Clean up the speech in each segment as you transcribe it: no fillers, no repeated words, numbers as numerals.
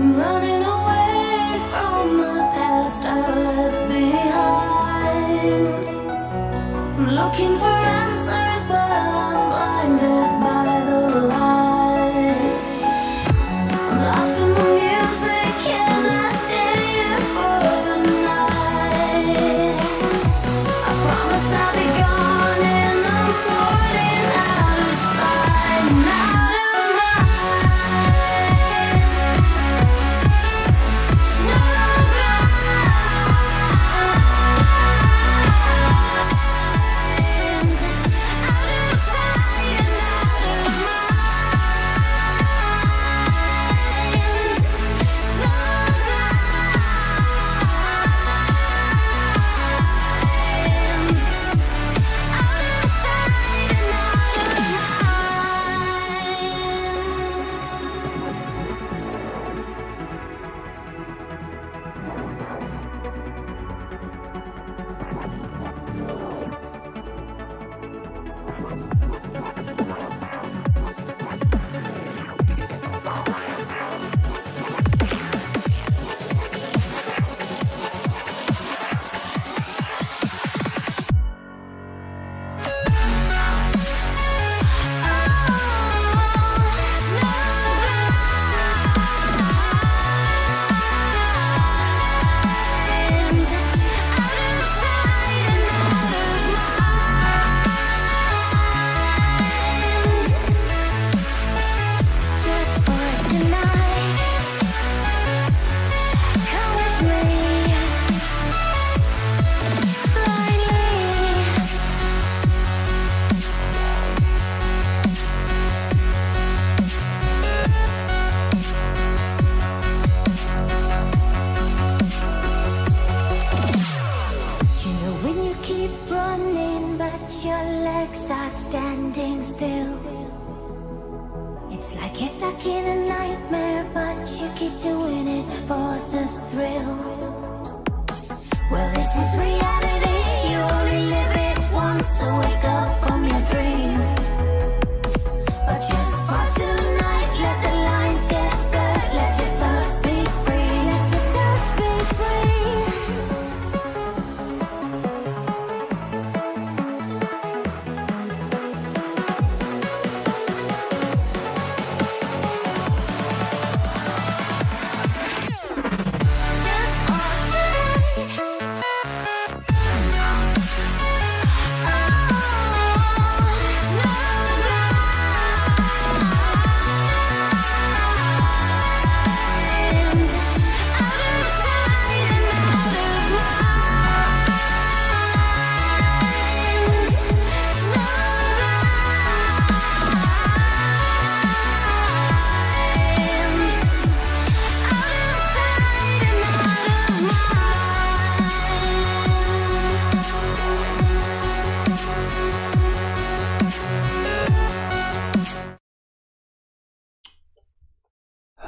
I'm running away from the past I left behind. I'm looking for answers, but I'm blinded by the light. I'm lost in the music, can I stay here for the night? I promise I'll be gone in the morning, out of sight and out of mind. No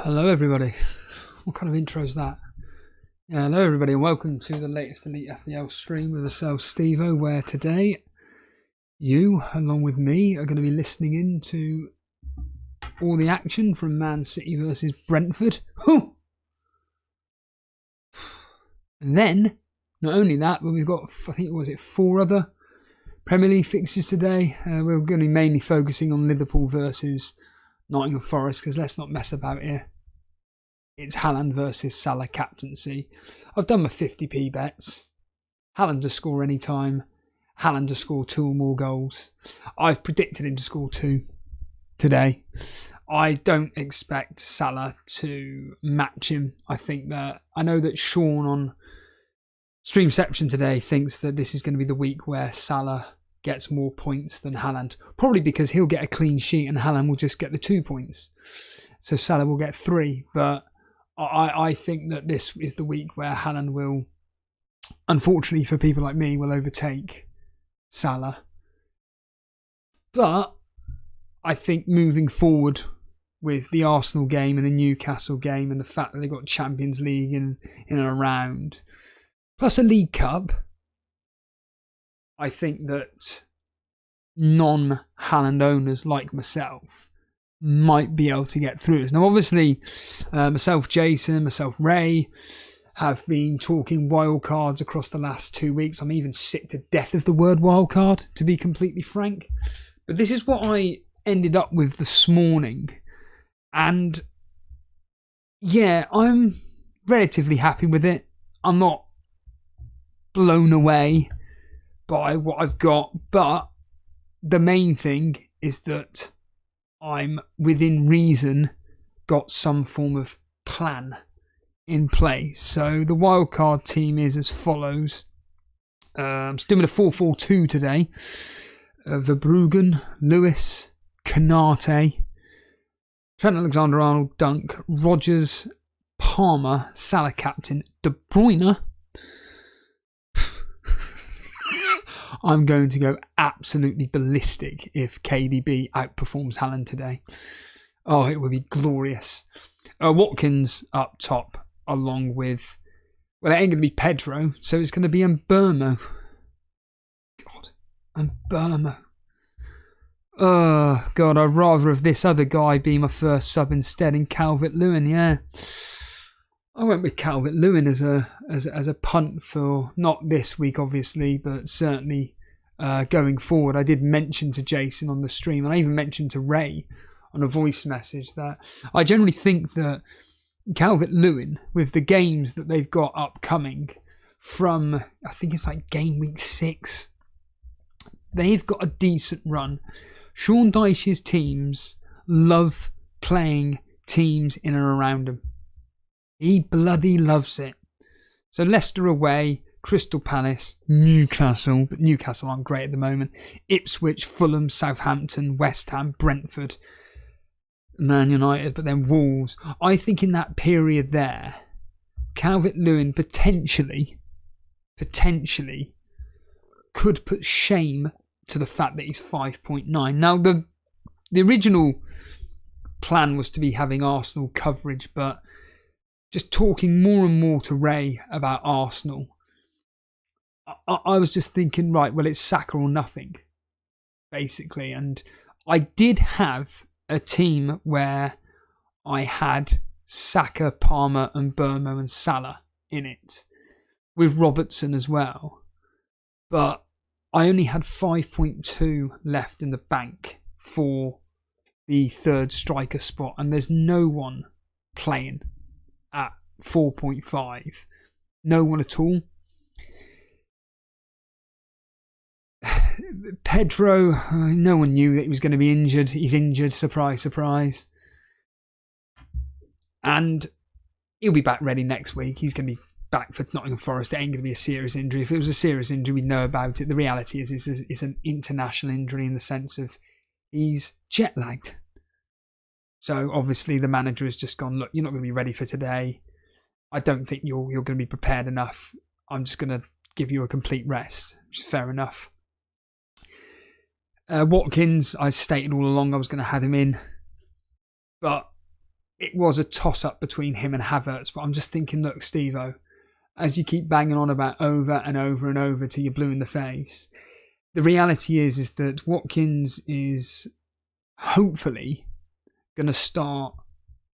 Hello everybody. What kind of intro is that? Yeah, hello everybody and welcome to the latest Elite FPL stream with myself, Stevo, where today you, along with me, are going to be listening in to all the action from Man City versus Brentford. Whew! And then, not only that, but we've got, I think, was it 4 other Premier League fixtures today. We're going to be mainly focusing on Liverpool versus Nottingham Forest, because let's not mess about here. It's Haaland versus Salah captaincy. I've done my 50p bets. Haaland to score any time. Haaland to score 2 or more goals. I've predicted him to score 2 today. I don't expect Salah to match him. I know that Sean on Streamception today thinks that this is going to be the week where Salah gets more points than Haaland. Probably because he'll get a clean sheet and Haaland will just get the 2 points. So Salah will get 3. But I think that this is the week where Haaland will, unfortunately for people like me, will overtake Salah. But I think moving forward with the Arsenal game and the Newcastle game and the fact that they've got Champions League in and around, plus a League Cup, I think that non-Haaland owners like myself might be able to get through us. Now, obviously, myself, Jason, myself, Ray, have been talking wildcards across the last 2 weeks. I'm even sick to death of the word wildcard, to be completely frank. But this is what I ended up with this morning. And yeah, I'm relatively happy with it. I'm not blown away by what I've got. But the main thing is that I'm, within reason, got some form of plan in place. So the wildcard team is as follows. I'm doing a 4-4-2 today. Verbruggen, Lewis, Canate, Trent Alexander-Arnold, Dunk, Rodgers, Palmer, Salah captain, De Bruyne. I'm going to go absolutely ballistic if KDB outperforms Haaland today. Oh, it would be glorious. Watkins up top, along with, well, it ain't going to be Pedro, so it's going to be Mbermo. God, Mbermo. Oh, God, I'd rather have this other guy be my first sub instead in Calvert-Lewin, yeah. I went with Calvert-Lewin as a punt for, not this week, obviously, but certainly going forward. I did mention to Jason on the stream, and I even mentioned to Ray on a voice message that I generally think that Calvert-Lewin, with the games that they've got upcoming from, I think it's like Gameweek 6, they've got a decent run. Sean Dyche's teams love playing teams in and around them. He bloody loves it. So Leicester away, Crystal Palace, Newcastle, but Newcastle aren't great at the moment. Ipswich, Fulham, Southampton, West Ham, Brentford, Man United, but then Wolves. I think in that period there, Calvert-Lewin potentially could put shame to the fact that he's 5.9. Now, the original plan was to be having Arsenal coverage, but just talking more and more to Ray about Arsenal, I was just thinking, right, well, it's Saka or nothing, basically. And I did have a team where I had Saka, Palmer, and Burmo and Salah in it, with Robertson as well. But I only had 5.2 left in the bank for the third striker spot, and there's no one playing at 4.5. No one at all. Pedro, no one knew that he was going to be injured. He's injured, surprise, surprise. And he'll be back ready next week. He's going to be back for Nottingham Forest. It ain't going to be a serious injury. If it was a serious injury, we'd know about it. The reality is it's an international injury in the sense of he's jet lagged. So obviously the manager has just gone, look, you're not going to be ready for today. I don't think you're going to be prepared enough. I'm just going to give you a complete rest, which is fair enough. Watkins, I stated all along I was going to have him in, but it was a toss-up between him and Havertz. But I'm just thinking, look, Steve-O, as you keep banging on about over and over and over till you're blue in the face, the reality is that Watkins is hopefully going to start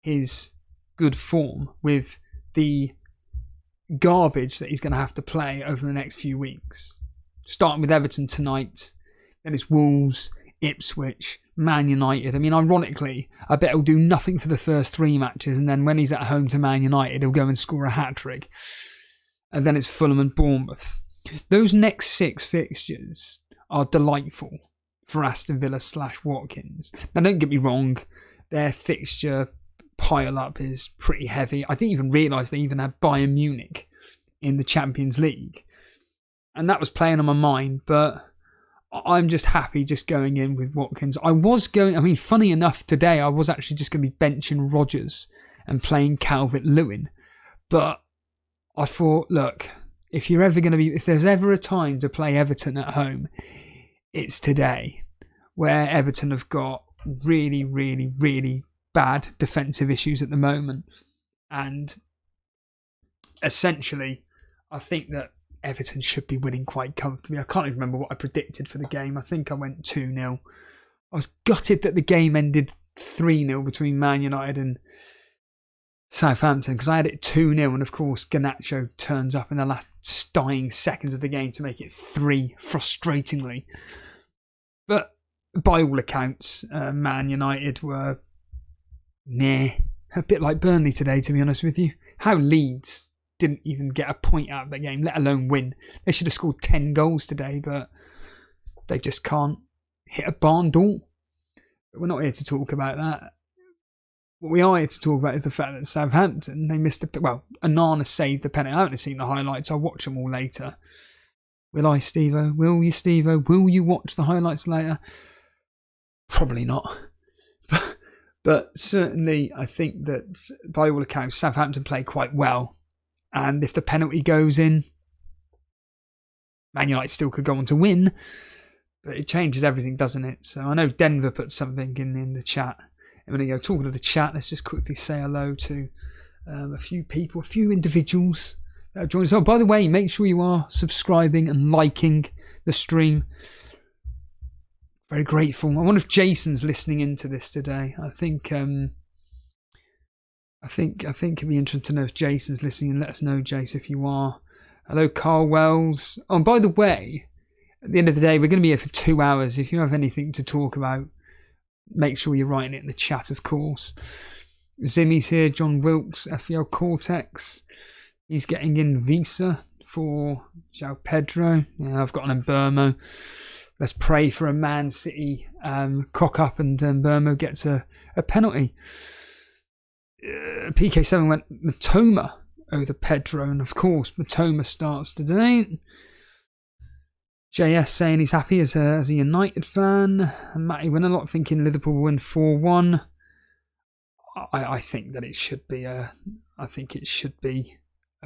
his good form with the garbage that he's going to have to play over the next few weeks. Starting with Everton tonight, then it's Wolves, Ipswich, Man United. I mean, ironically, I bet he'll do nothing for the first 3 matches, and then when he's at home to Man United, he'll go and score a hat-trick. And then it's Fulham and Bournemouth. Those next 6 fixtures are delightful for Aston Villa / Watkins. Now, don't get me wrong, their fixture pile-up is pretty heavy. I didn't even realise they even had Bayern Munich in the Champions League. And that was playing on my mind, but I'm just happy just going in with Watkins. Funny enough, today I was actually just going to be benching Rodgers and playing Calvert-Lewin. But I thought, look, if there's ever a time to play Everton at home, it's today, where Everton have got really, really, really bad defensive issues at the moment. And essentially, I think that Everton should be winning quite comfortably. I can't even remember what I predicted for the game. I think I went 2-0. I was gutted that the game ended 3-0 between Man United and Southampton, because I had it 2-0, and of course Garnacho turns up in the last dying seconds of the game to make it 3, frustratingly. But by all accounts, Man United were meh, a bit like Burnley today, to be honest with you. How Leeds didn't even get a point out of that game, let alone win. They should have scored 10 goals today, but they just can't hit a barn door. But we're not here to talk about that. What we are here to talk about is the fact that Southampton, they missed Onana saved the penalty. I haven't seen the highlights. I'll watch them all later. Will I, Steve-O? Will you, Steve-O? Will you watch the highlights later? Probably not. But certainly, I think that by all accounts, Southampton played quite well. And if the penalty goes in, Man United still could go on to win. But it changes everything, doesn't it? So I know Denver put something in the chat. And when I go talking to the chat, let's just quickly say hello to a few people, a few individuals that have joined us. Oh, by the way, make sure you are subscribing and liking the stream. Very grateful. I wonder if Jason's listening into this today. I think it'd be interesting to know if Jason's listening, and let us know, Jace, if you are. Hello, Carl Wells. Oh, and by the way, at the end of the day, we're going to be here for 2 hours. If you have anything to talk about, make sure you're writing it in the chat, of course. Zimmy's here. John Wilkes, FPL Cortex. He's getting in Visa for João Pedro. Yeah, I've got an Mbeumo. Let's pray for a Man City cock up and Mbeumo gets a penalty. PK7 went Matoma over Pedro, and of course Matoma starts today. JS saying he's happy as a United fan. And Matty Winnerlot thinking Liverpool will win 4-1. I think that it should be a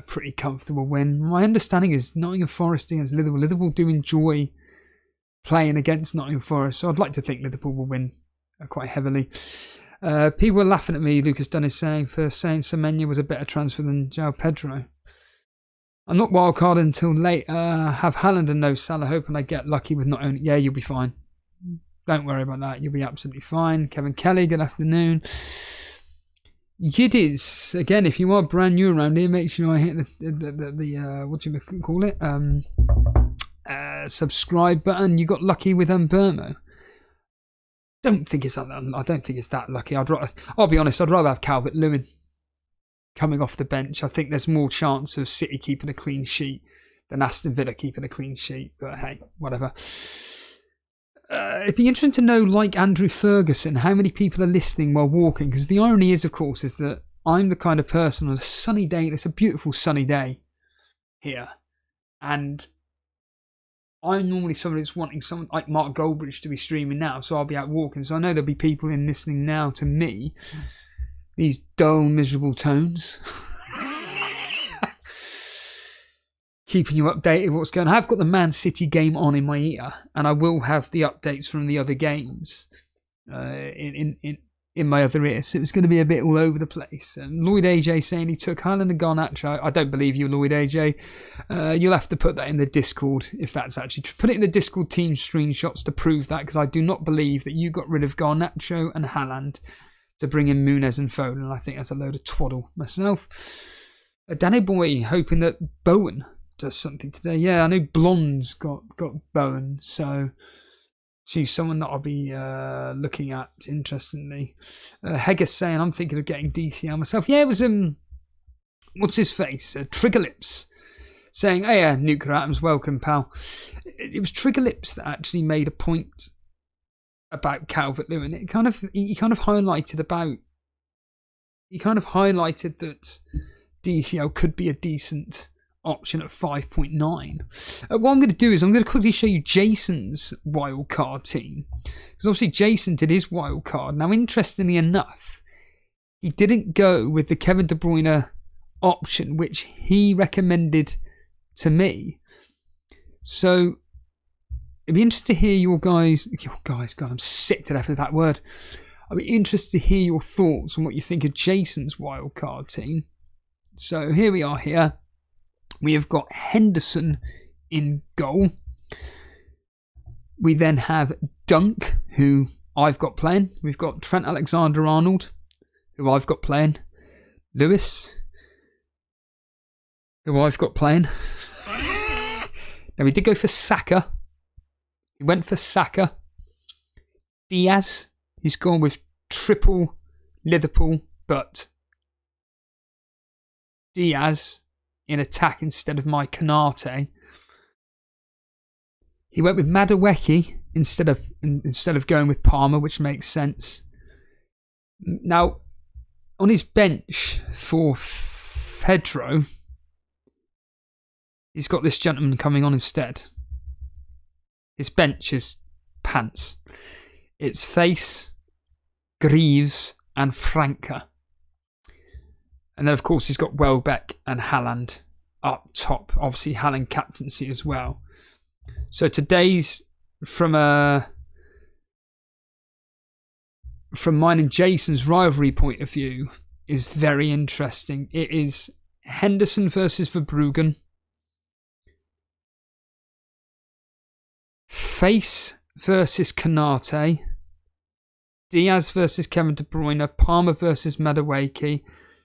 pretty comfortable win. My understanding is Nottingham Forest against Liverpool. Liverpool do enjoy playing against Nottingham Forest, so I'd like to think Liverpool will win quite heavily. People were laughing at me, Lucas Dunn is saying, for saying Semenyo was a better transfer than João Pedro. I'm not wildcard until late. Have Haaland and no Salah, hoping I get lucky with not owning. Yeah, you'll be fine. Don't worry about that. You'll be absolutely fine. Kevin Kelly, good afternoon. Yiddies, again, if you are brand new around here, make sure I hit the what do you call it? Subscribe button. You got lucky with Mbeumo. I don't think it's that lucky. I'll be honest, I'd rather have Calvert-Lewin coming off the bench. I think there's more chance of City keeping a clean sheet than Aston Villa keeping a clean sheet. But hey, whatever. It'd be interesting to know, like Andrew Ferguson, how many people are listening while walking. Because the irony is, of course, is that I'm the kind of person on a sunny day. It's a beautiful sunny day here. And I'm normally someone who's wanting someone like Mark Goldbridge to be streaming now, so I'll be out walking. So I know there'll be people in listening now to me. These dull, miserable tones. Keeping you updated with what's going on. I've got the Man City game on in my ear, and I will have the updates from the other games in my other ear. So it's going to be a bit all over the place. And Lloyd AJ saying he took Haaland and Garnacho. I don't believe you, Lloyd AJ. You'll have to put that in the Discord if that's actually true. Put it in the Discord team screenshots to prove that, because I do not believe that you got rid of Garnacho and Haaland to bring in Muniz and Foden. I think that's a load of twaddle myself. Danny Boy hoping that Bowen does something today. Yeah, I know Blonde's got Bowen, so she's someone that I'll be looking at interestingly. Heger saying I'm thinking of getting DCL myself. Yeah, it was what's his face? Triggerlips saying, "Hey, Nuclear Atoms, welcome, pal." It was Triggerlips that actually made a point about Calvert-Lewin. He kind of highlighted that DCL could be a decent option at 5.9. What I'm going to do is I'm going to quickly show you Jason's wildcard team, because obviously Jason did his wildcard. Now, interestingly enough, he didn't go with the Kevin De Bruyne option, which he recommended to me. So it'd be interesting to hear your guys, God, I'm sick to death of that word. I'd be interested to hear your thoughts on what you think of Jason's wildcard team. So here we are here. We have got Henderson in goal. We then have Dunk, who I've got playing. We've got Trent Alexander-Arnold, who I've got playing. Lewis, who I've got playing. Now, we did go for Saka. He went for Saka. Diaz, he's gone with triple Liverpool, but Diaz in attack instead of my Konate. He went with Madueke instead of going with Palmer, which makes sense. Now, on his bench for Pedro, he's got this gentleman coming on instead. His bench is pants. It's Face, Greaves, and Franca. And then, of course, he's got Welbeck and Haaland up top. Obviously, Haaland captaincy as well. So today's, from mine and Jason's rivalry point of view, is very interesting. It is Henderson versus Verbruggen. Face versus Konate. Diaz versus Kevin De Bruyne. Palmer versus Madueke.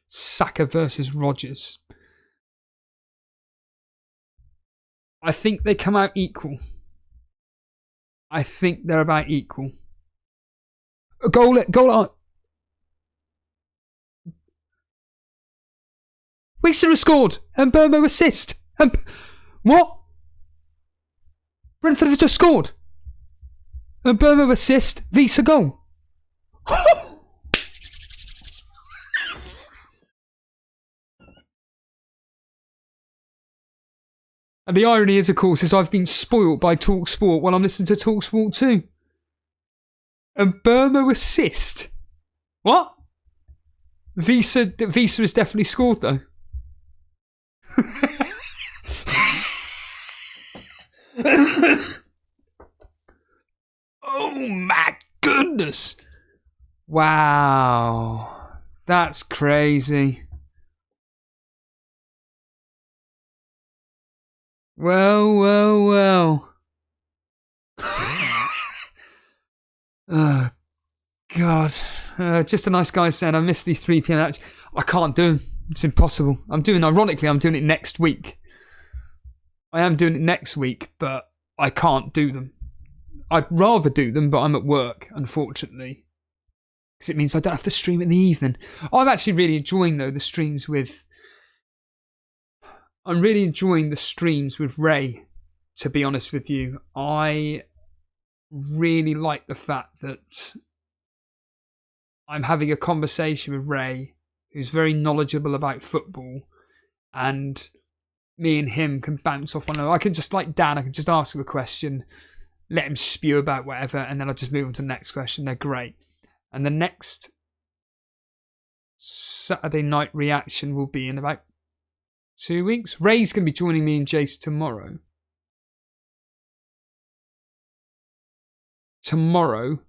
Saka versus Rodgers. I think they come out equal. I think they're about equal. A goal out. Wixer has scored and Burmo assist. What? Brentford have just scored. And Burmo assist, Visa goal. And the irony is, of course, is I've been spoilt by TalkSport while I'm listening to TalkSport 2. And Burmo assist. What? Visa has definitely scored though. Oh my goodness. Wow. That's crazy. Well. Oh, God. Just a nice guy saying, I missed these 3 p.m. matches. I can't do them. It's impossible. Ironically, I'm doing it next week. I am doing it next week, but I can't do them. I'd rather do them, but I'm at work, unfortunately. Because it means I don't have to stream in the evening. I'm actually really enjoying, though, the streams with... I'm really enjoying the streams with Ray, to be honest with you. I really like the fact that I'm having a conversation with Ray, who's very knowledgeable about football, and me and him can bounce off one another. I can just, like Dan, I can just ask him a question, let him spew about whatever, and then I'll just move on to the next question. They're great. And the next Saturday night reaction will be in about 2 weeks. Ray's going to be joining me and Jace tomorrow. Tomorrow,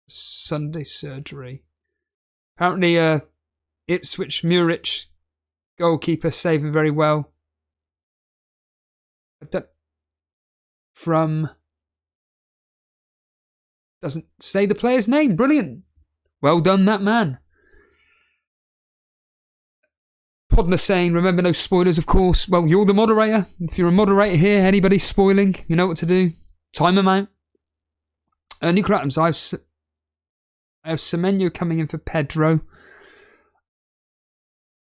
Sunday surgery. Apparently, Ipswich Murich goalkeeper saving very well. From... doesn't say the player's name. Brilliant. Well done, that man. Podner saying, remember no spoilers, of course. Well, you're the moderator. If you're a moderator here, anybody spoiling, you know what to do. Time them out. Nico Adams, I have Semenyo coming in for Pedro.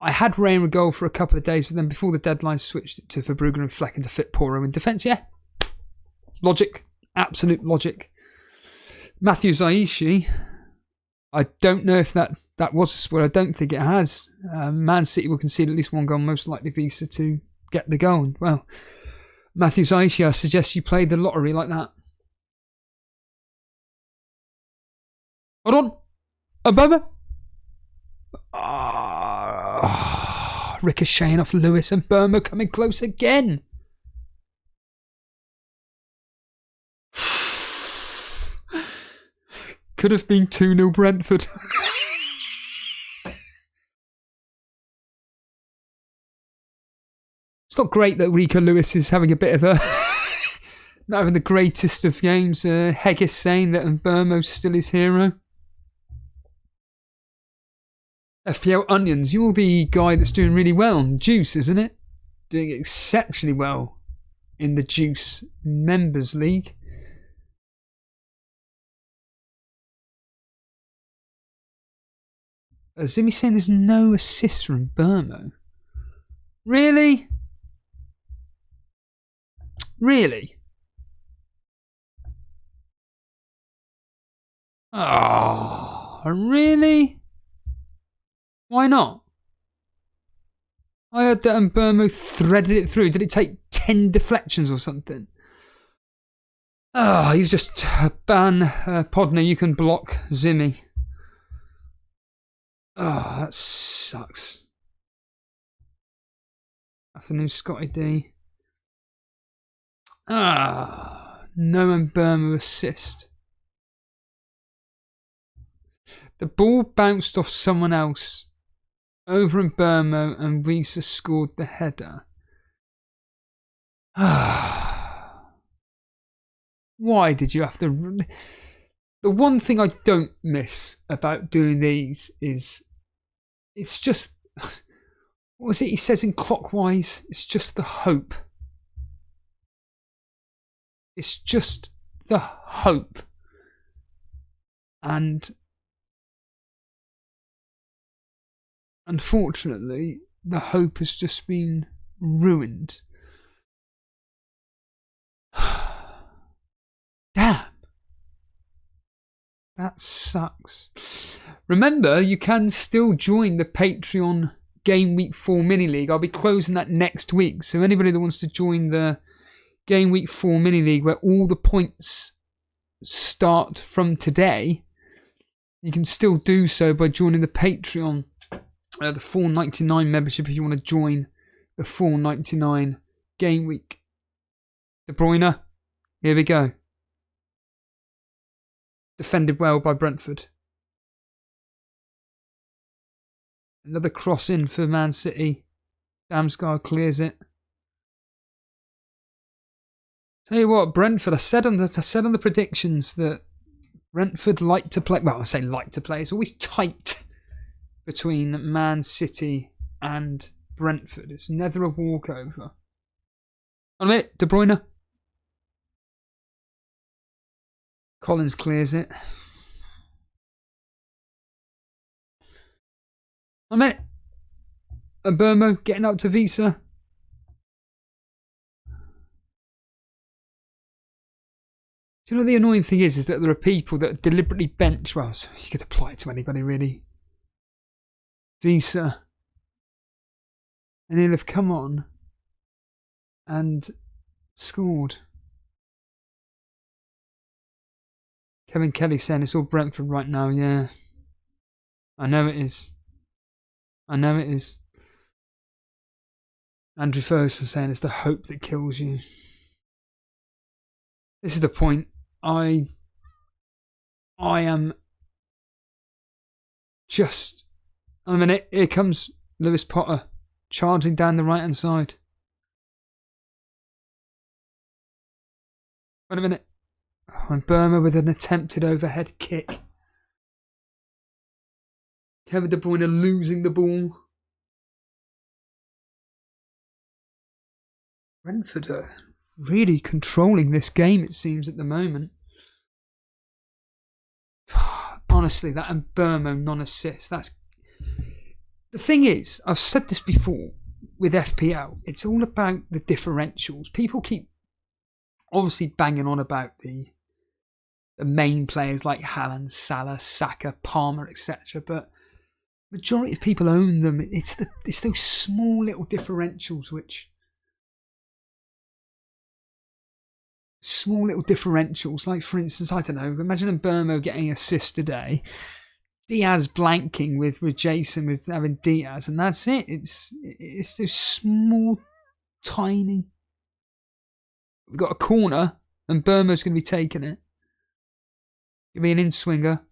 I had Ray in goal for a couple of days, but then before the deadline switched it to Verbruggen and Flecken to fit Poro in defence. Yeah. Logic. Absolute logic. Matthew Zaishi. I don't know if that was a spoiler. I don't think it has. Man City will concede at least one goal, most likely Visa to get the goal. Well, Matthew Zaishi, I suggest you play the lottery like that. Hold on. Obama. Ricocheting off Lewis and Burma coming close again. Could have been 2-0 Brentford. It's not great that Rico Lewis is having a bit of a not having the greatest of games. Heggis saying that Mbermo's still his hero. FPL Onions, you're the guy that's doing really well on Juice, isn't it? Doing exceptionally well in the Juice Members League. Zimmy saying there's no assists from Burmo. Really? Really? Oh, really? Why not? I heard that Mbermo threaded it through. Did it take 10 deflections or something? Oh, you've just banned Podner. You can block Zimmy. Oh, that sucks. Afternoon, Scotty D. No Mbermo assist. The ball bounced off someone else over in Burmo and Risa scored the header. Why did you have to... The one thing I don't miss about doing these is it's just... What was it he says in Clockwise? It's just the hope. It's just the hope. And unfortunately, the hope has just been ruined. Damn. That sucks. Remember, you can still join the Patreon Game Week 4 Mini League. I'll be closing that next week. So anybody that wants to join the Game Week 4 Mini League, where all the points start from today, you can still do so by joining the Patreon. The $4.99 membership if you want to join the $4.99 Game Week. De Bruyne, here we go. Defended well by Brentford. Another cross in for Man City. Damsgaard clears it. Tell you what, Brentford, I said on the predictions that Brentford like to play. Well, I say like to play. It's always tight between Man City and Brentford. It's never a walkover. On a minute, De Bruyne. Collins clears it. On a minute. And Burmo getting up to Visa. Do you know the annoying thing is that there are people that deliberately bench. Well, you could apply it to anybody really. Visa. And he'll have come on and scored. Kevin Kelly saying it's all Brentford right now. Yeah. I know it is. I know it is. Andrew Ferguson saying it's the hope that kills you. This is the point. I am just... A minute. Here comes Lewis Potter charging down the right hand side. Wait a minute. And Burma with an attempted overhead kick. Kevin De Bruyne losing the ball. Brentford are really controlling this game, it seems, at the moment. Honestly, that and Burma non-assist. That's the thing is, I've said this before with FPL. It's all about the differentials. People keep obviously banging on about the main players like Haaland, Salah, Saka, Palmer, etc. But majority of people own them. It's those small little differentials which... Small little differentials, like for instance, I don't know, imagine Burmo getting assist today, Diaz blanking with Jason with having Diaz, and that's it. It's those small, tiny. We've got a corner, and Burmo's going to be taking it. Give me an in-swinger.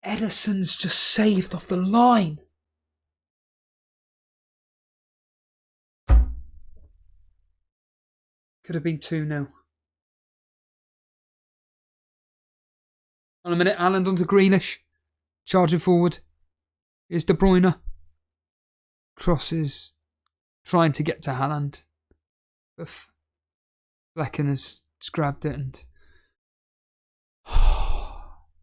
Edison's just saved off the line. Could have been 2-0. On a minute, Haaland onto Grealish. Charging forward. Here's De Bruyne. Crosses. Trying to get to Haaland. But Flecken has grabbed it and...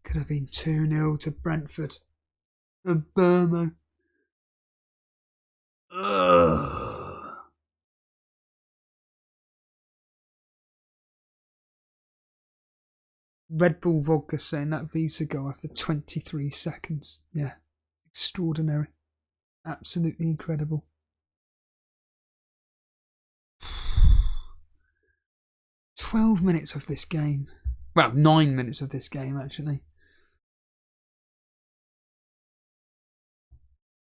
could have been 2-0 to Brentford. And Burma. Red Bull Vodka saying that visa goal after 23 seconds. Yeah, extraordinary. Absolutely incredible. "12 minutes of this game." Well, 9 minutes of this game, actually.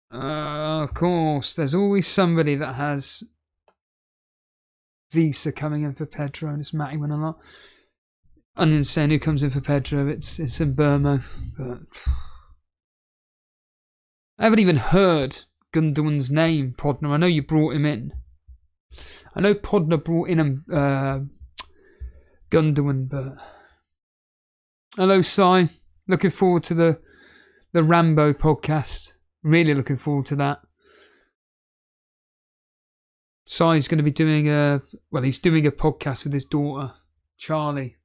Of course, there's always somebody that has visa coming in for Pedro, and it's Matty winning a lot. Onion saying who comes in for Pedro, it's in Burmo. But I haven't even heard Gundogan's name, Podner. I know you brought him in. I know Podner brought in Gundogan, but... Hello, Si. Looking forward to the Rambo podcast. Really looking forward to that. Si's going to be doing he's doing a podcast with his daughter, Charlie,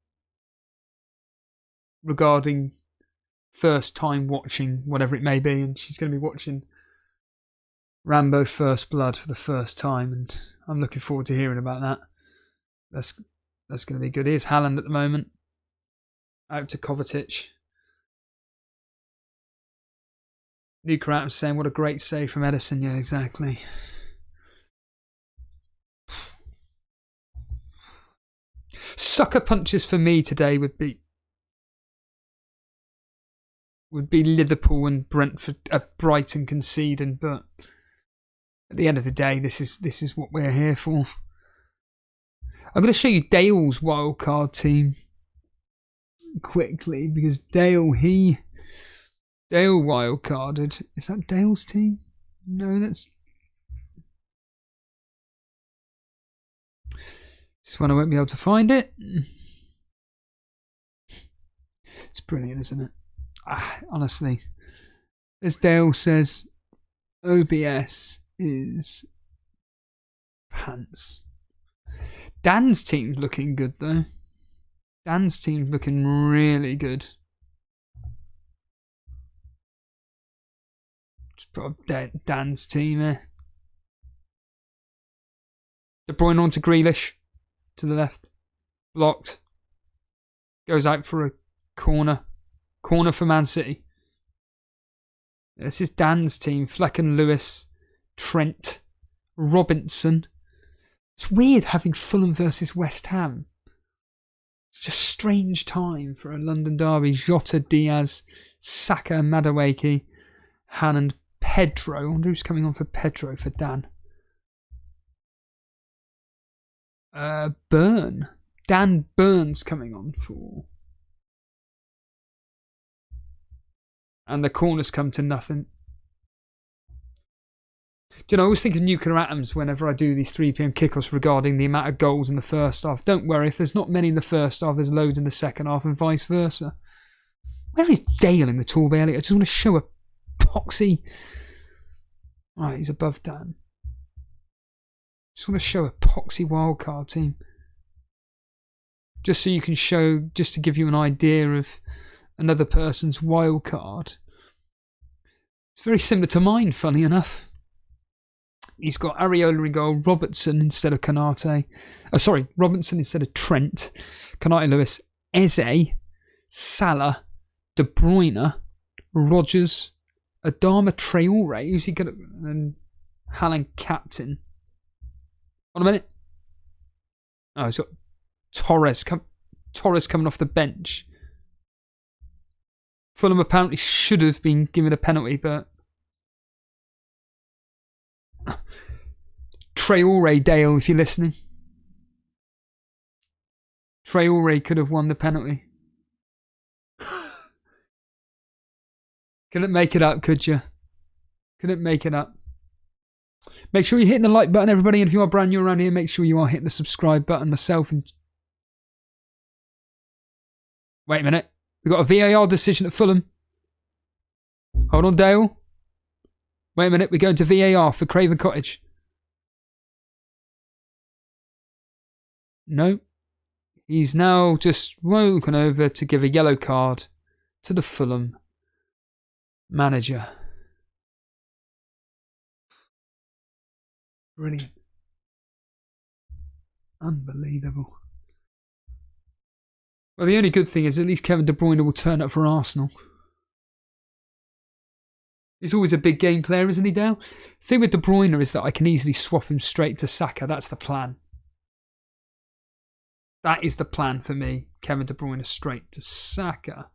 regarding first time watching whatever it may be, and she's going to be watching Rambo First Blood for the first time, and I'm looking forward to hearing about that. That's going to be good. Here's Haaland at the moment. Out to Kovacic. Luke Ratham's saying, what a great save from Edison. Yeah, exactly. Sucker punches for me today would be Liverpool and Brentford, Brighton conceding, but at the end of the day, this is what we're here for. I'm going to show you Dale's wildcard team quickly, because Dale wildcarded. Is that Dale's team? No, that's... This one I won't be able to find it. It's brilliant, isn't it? Honestly. As Dale says, OBS is pants. Dan's team's looking good, though. Dan's team's looking really good. Just put up Dan's team here. De Bruyne on to Grealish. To the left. Blocked. Goes out for a corner. Corner for Man City. This is Dan's team. Flecken, Lewis, Trent, Robinson. It's weird having Fulham versus West Ham. It's just a strange time for a London derby. Jota, Diaz, Saka, Madueke, Haaland, Pedro. I wonder who's coming on for Pedro for Dan. Dan Byrne's coming on for. And the corners come to nothing. Do you know, I always think of nuclear atoms whenever I do these 3 p.m. kickoffs regarding the amount of goals in the first half. Don't worry, if there's not many in the first half, there's loads in the second half, and vice versa. Where is Dale in the Torbay Elliot? I just want to show a poxy. Right, he's above Dan. Just want to show a poxy wildcard team. Just so you can show, just to give you an idea of another person's wildcard. It's very similar to mine, funny enough. He's got Areola in goal, Robertson instead of Kanate. Robinson instead of Trent. Kanate, Lewis, Eze, Salah, De Bruyne, Rodgers, Adama Traore. Who's he got? And Haaland captain. On a minute. Oh, he's got Torres coming off the bench. Fulham apparently should have been given a penalty, but Traore, Dale, if you're listening. Traore could have won the penalty. Couldn't make it up, could you? Couldn't make it up. Make sure you're hitting the like button, everybody. And if you are brand new around here, make sure you are hitting the subscribe button. Myself and... Wait a minute. We've got a VAR decision at Fulham. Hold on, Dale. Wait a minute. We're going to VAR for Craven Cottage. No. He's now just woken over to give a yellow card to the Fulham manager. Brilliant. Unbelievable. Well, the only good thing is at least Kevin De Bruyne will turn up for Arsenal. He's always a big game player, isn't he, Dale? The thing with De Bruyne is that I can easily swap him straight to Saka. That's the plan. That is the plan for me. Kevin De Bruyne straight to Saka.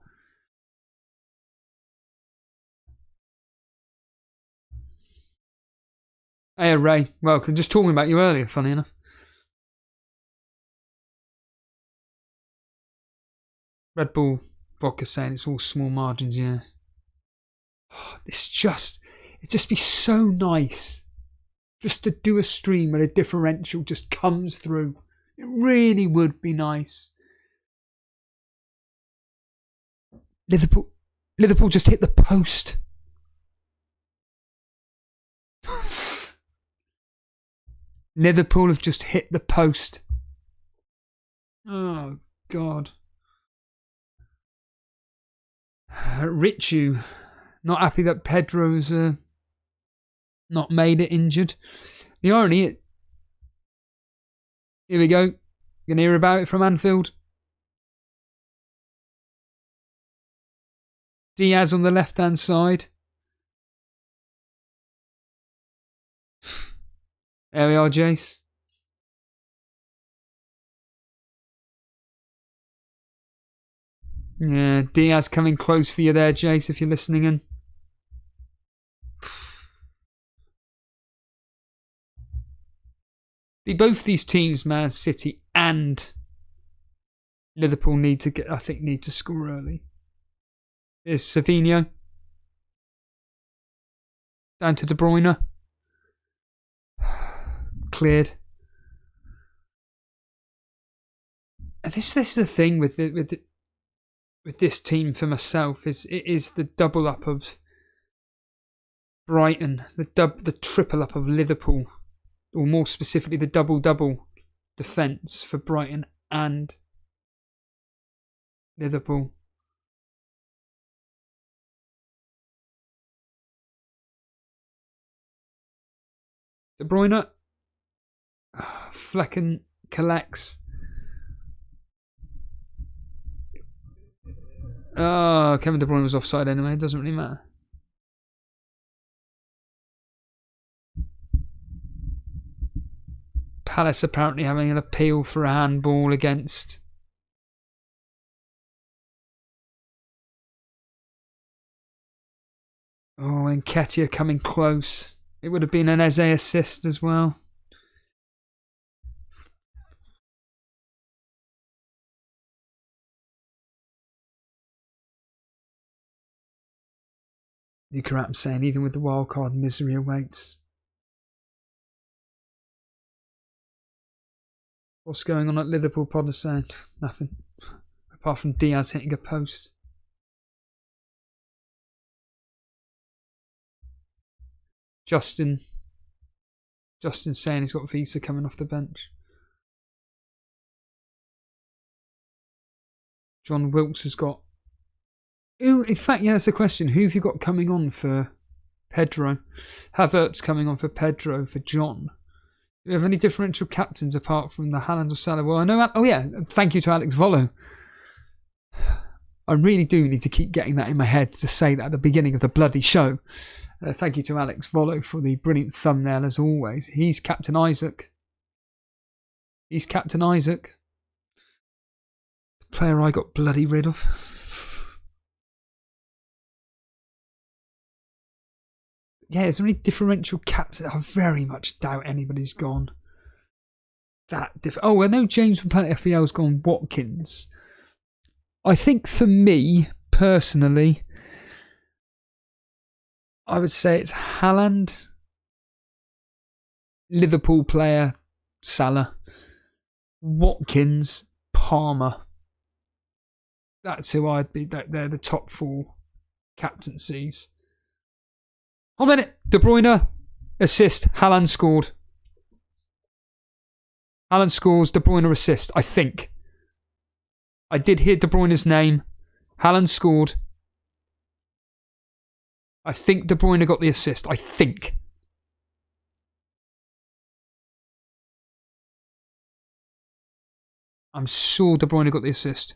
Hey, Ray. Welcome. Just talking about you earlier, funny enough. Red Bull Vodka saying it's all small margins, yeah. It'd just be so nice just to do a stream where a differential just comes through. It really would be nice. Liverpool just hit the post. Liverpool have just hit the post. Oh, God. Richu, not happy that Pedro's not made it injured. The irony, here we go. You can hear about it from Anfield. Diaz on the left-hand side. There we are, Jace. Yeah, Diaz coming close for you there, Jace, if you're listening in. Both these teams, Man City and Liverpool, need to score early. Here's Savinho. Down to De Bruyne. Cleared. And this is the thing with this team for myself is the double up of Brighton, the triple up of Liverpool, or more specifically the double defence for Brighton and Liverpool. De Bruyne, Flecken collects. Oh, Kevin De Bruyne was offside anyway. It doesn't really matter. Palace apparently having an appeal for a handball against... Oh, and Nketiah coming close. It would have been an Eze assist as well. Nukaram saying, even with the wildcard, misery awaits. What's going on at Liverpool? Pod is saying nothing. Apart from Diaz hitting a post. Justin saying he's got Visa coming off the bench. John Wilkes has got... In fact, yeah, that's a question. Who have you got coming on for Pedro? Havertz coming on for Pedro, for John. Do you have any differential captains apart from the Haaland or Salah? Well, I know... Oh, yeah. Thank you to Alex Volo. I really do need to keep getting that in my head to say that at the beginning of the bloody show. Thank you to Alex Volo for the brilliant thumbnail as always. He's Captain Isaac. The player I got bloody rid of. Yeah, is there any differential captain? I very much doubt anybody's gone that Oh, I know James from Planet FPL's gone Watkins. I think for me, personally, I would say it's Haaland, Liverpool player, Salah. Watkins, Palmer. That's who I'd be. They're the top 4 captaincies. 1 minute. De Bruyne, assist. Haaland scored. Haaland scores, De Bruyne assist, I think. I did hear De Bruyne's name. Haaland scored. I think De Bruyne got the assist. I think. I'm sure De Bruyne got the assist.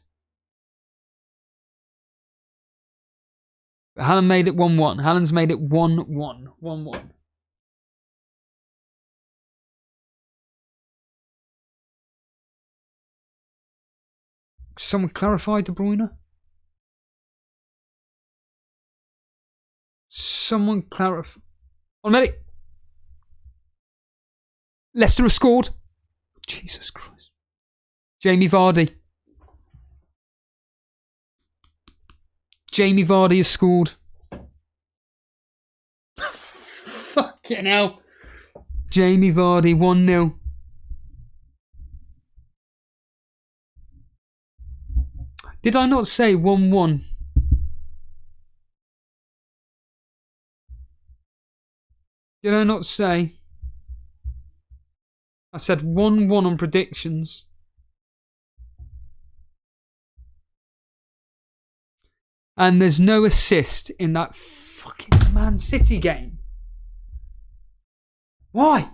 But Haaland made it 1-1. Haaland's made it 1-1. 1-1. Someone clarify De Bruyne? Someone clarify. On medic. Leicester have scored. Jesus Christ. Jamie Vardy. Jamie Vardy has scored. Fucking hell. Jamie Vardy 1-0. Did I not say 1-1? Did I not say? I said 1-1 on predictions. And there's no assist in that fucking Man City game. Why?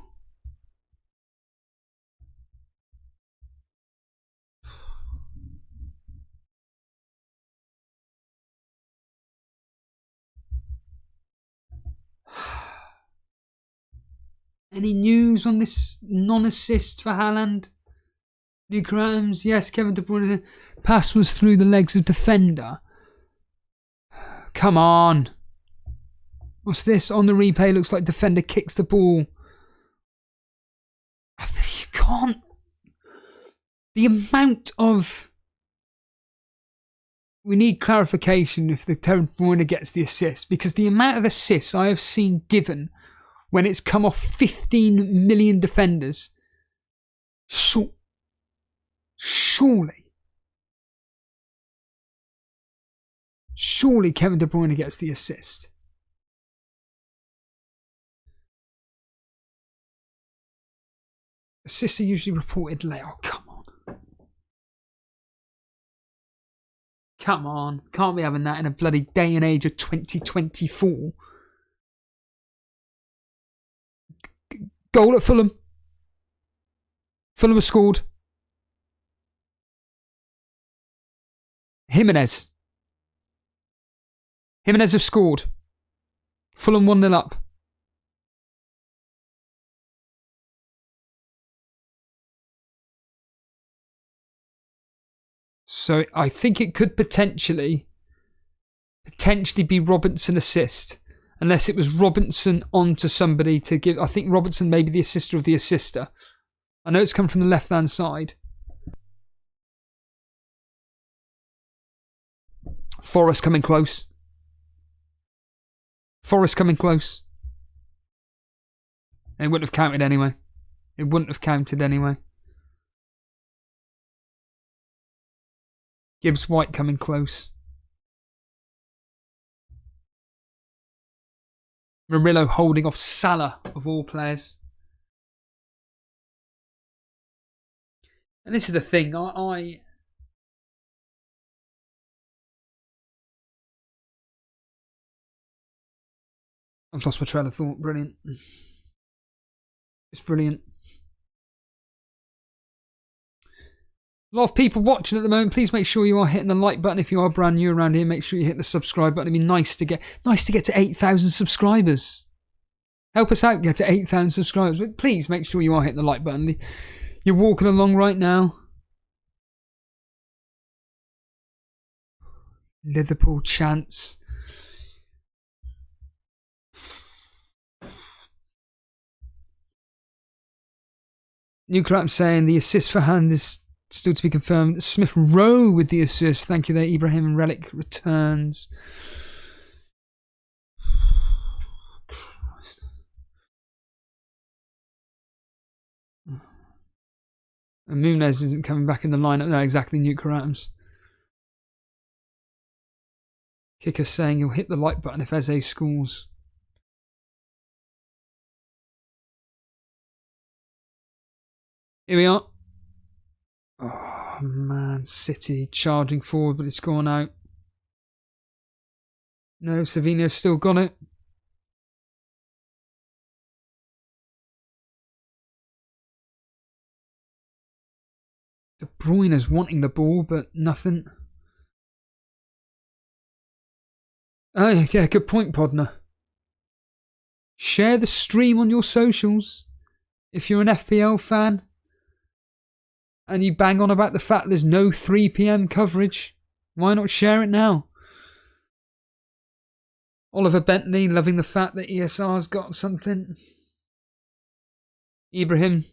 Any news on this non-assist for Haaland? Luke Rams, yes, Kevin De Bruyne. Pass was through the legs of defender. Come on. What's this? On the replay, looks like defender kicks the ball. You can't. The amount of... We need clarification if the De Bruyne gets the assist, because the amount of assists I have seen given when it's come off 15 million defenders, surely Kevin De Bruyne gets the assist. Assists are usually reported late. Oh, come on. Come on. Can't be having that in a bloody day and age of 2024. Goal at Fulham. Fulham have scored. Jimenez have scored. Fulham 1-0 up. So I think it could potentially be Robinson assist. Unless it was Robinson onto somebody to give. I think Robinson may be the assister of the assister. I know it's come from the left-hand side. Forest coming close. Forest coming close. It wouldn't have counted anyway. It wouldn't have counted anyway. Gibbs White coming close. Murillo holding off Salah, of all players. And this is the thing, I've lost my trail of thought. Brilliant. It's brilliant. A lot of people watching at the moment. Please make sure you are hitting the like button. If you are brand new around here, make sure you hit the subscribe button. It'd be nice to get to 8,000 subscribers. Help us out, get to 8,000 subscribers. But please make sure you are hitting the like button. You're walking along right now. Liverpool chance. Newcrap saying the assist for Haaland is still to be confirmed. Smith Rowe with the assist. Thank you there, Ibrahim. And Relic returns. And Munez isn't coming back in the lineup. No, exactly, Nuke Adams. Kicker saying he'll hit the like button if Eze scores. Here we are. Oh, Man City charging forward, but it's gone out. No, Savino's still got it. De Bruyne's wanting the ball, but nothing. Oh, yeah, good point, Podner. Share the stream on your socials. If you're an FPL fan and you bang on about the fact there's no 3 PM coverage, why not share it now? Oliver Bentley loving the fact that ESR's got something. Ibrahim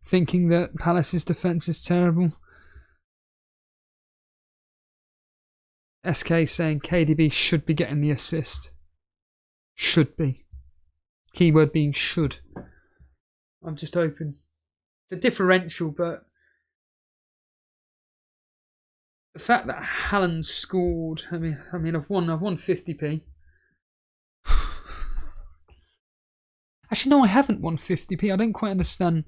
thinking that Palace's defence is terrible. SK saying KDB should be getting the assist. Should be. Keyword being should. I'm just hoping. It's a differential, but the fact that Haaland scored, I mean I've won 50p. Actually, no, I haven't won 50p. I don't quite understand.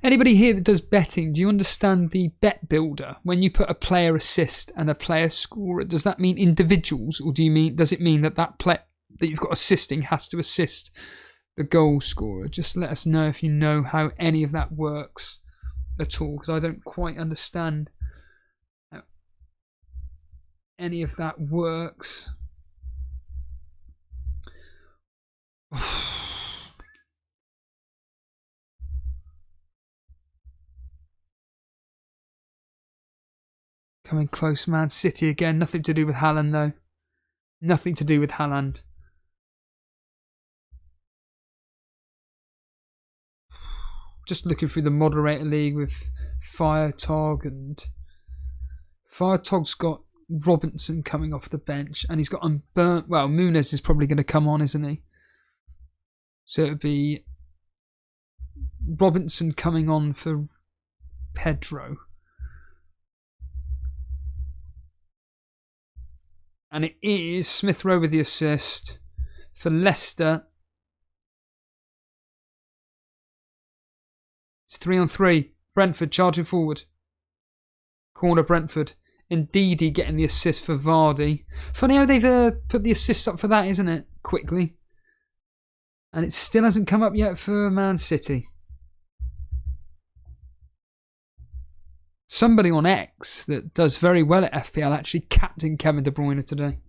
Anybody here that does betting, do you understand the bet builder? When you put a player assist and a player scorer, does that mean individuals, or does it mean that player that you've got assisting has to assist the goal scorer? Just let us know if you know how any of that works at all, because I don't quite understand how any of that works. Coming close, Man City again. Nothing to do with Haaland, though. Nothing to do with Haaland. Just looking through the moderator league with Firetog, and Firetog's got Robinson coming off the bench, and he's got unburnt. Well, Munez is probably going to come on, isn't he? So it would be Robinson coming on for Pedro. And it is Smith Rowe with the assist for Leicester. It's 3-on-3. Brentford charging forward. Corner Brentford. Ndidi getting the assist for Vardy. Funny how they've put the assist up for that, isn't it? Quickly. And it still hasn't come up yet for Man City. Somebody on X that does very well at FPL actually captained Kevin De Bruyne today.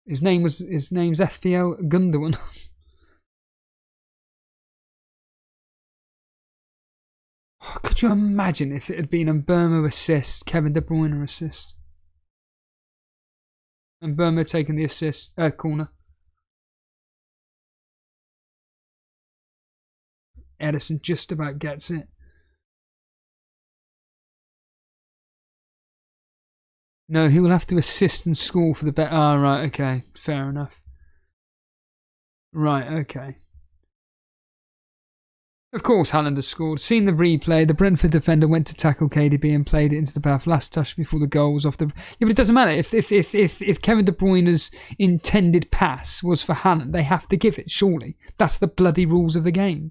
His name's FPL Gundogan. Could you imagine if it had been Mbeumo assist, Kevin De Bruyne assist? And Mbeumo taking the assist, corner. Edison just about gets it. No, he will have to assist and score for the bet. Ah, right, okay. Fair enough. Right, okay. Of course, Haaland has scored. Seen the replay. The Brentford defender went to tackle KDB and played it into the path. Last touch before the goal was off the. Yeah, but it doesn't matter. If Kevin De Bruyne's intended pass was for Haaland, they have to give it. Surely, that's the bloody rules of the game.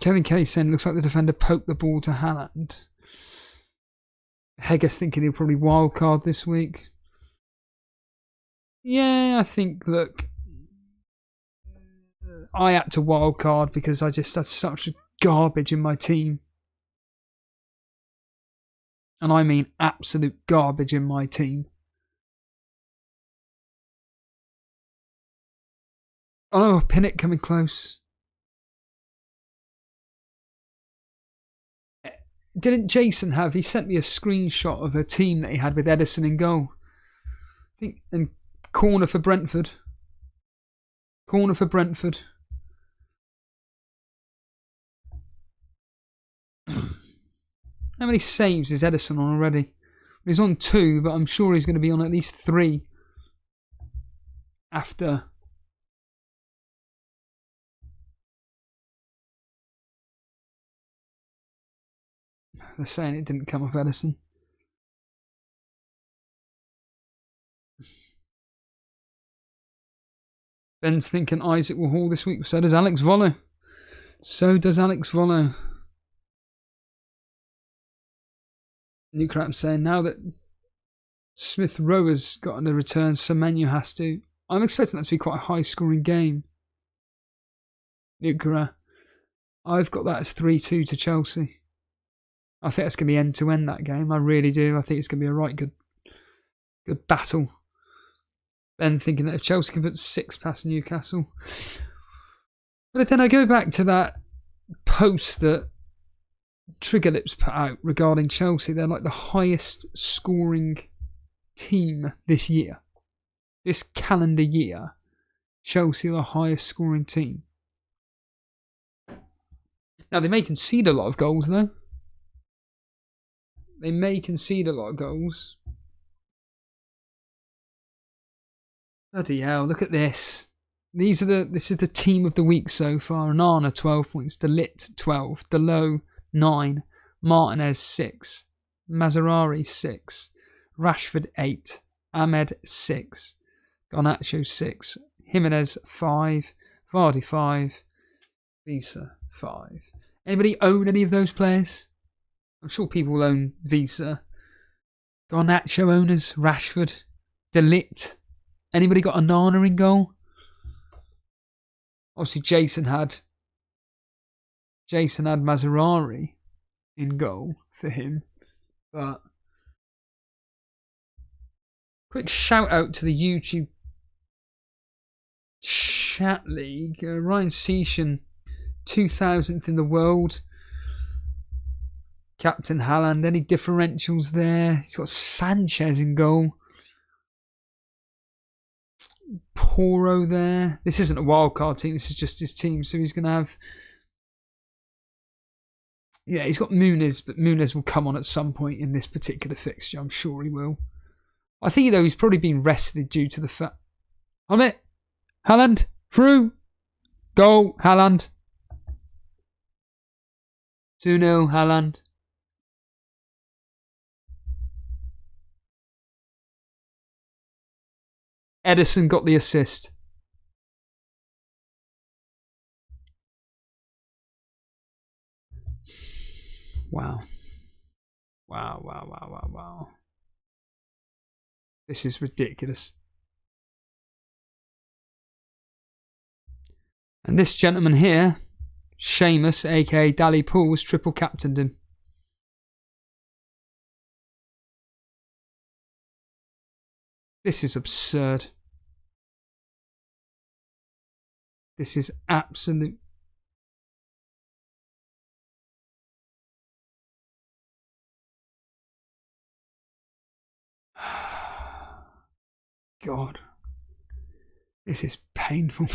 Kevin Kelly saying looks like the defender poked the ball to Haaland. Heggers thinking he'll probably wildcard this week. Yeah, I think, look, I had to wildcard because I just had such garbage in my team. And I mean absolute garbage in my team. Oh, Pinnock coming close. Didn't Jason have? He sent me a screenshot of a team that he had with Edison in goal. I think, and corner for Brentford. Corner for Brentford. How many saves is Edison on already? He's on 2, but I'm sure he's going to be on at least 3. after they're saying it didn't come off Edison. Ben's thinking Isaac will haul this week. So does Alex Volo. New crap saying now that Smith Rowe's gotten a return, Semenyo has to. I'm expecting that to be quite a high scoring game. Nukra. I've got that as 3-2 to Chelsea. I think it's going to be end to end that game. I really do. I think it's going to be a right good battle. Ben thinking that if Chelsea can put 6 past Newcastle. But then I go back to that post that Trigger Lips put out regarding Chelsea. They're like the highest scoring team this year. This calendar year, Chelsea are the highest scoring team. Now, they may concede a lot of goals, though. They may concede a lot of goals. Bloody hell, look at this. This is the team of the week so far. Nana, 12 points. Delit, 12. Delo, 9. Martinez, 6. Mazzarari, 6. Rashford, 8. Ahmed, 6. Garnacho, 6. Jimenez, 5. Vardy, 5. Visa, 5. Anybody own any of those players? I'm sure people will own Visa. Garnacho owners, Rashford, Delit. Anybody got a Nana in goal? Obviously, Jason had Mazzarari in goal for him. But quick shout out to the YouTube chat league. Ryan Seashan, 2000th in the world. Captain Haaland. Any differentials there? He's got Sanchez in goal. Poro there. This isn't a wildcard team. This is just his team. So he's going to have... Yeah, he's got Muniz, but Muniz will come on at some point in this particular fixture. I'm sure he will. I think, though, he's probably been rested due to the fact... I'm it. Haaland. Through. Goal. Haaland. 2-0. Haaland. Edison got the assist. Wow. Wow. This is ridiculous. And this gentleman here, Seamus, aka Dally Pools, triple captained him. This is absurd. This is absolute. God. This is painful.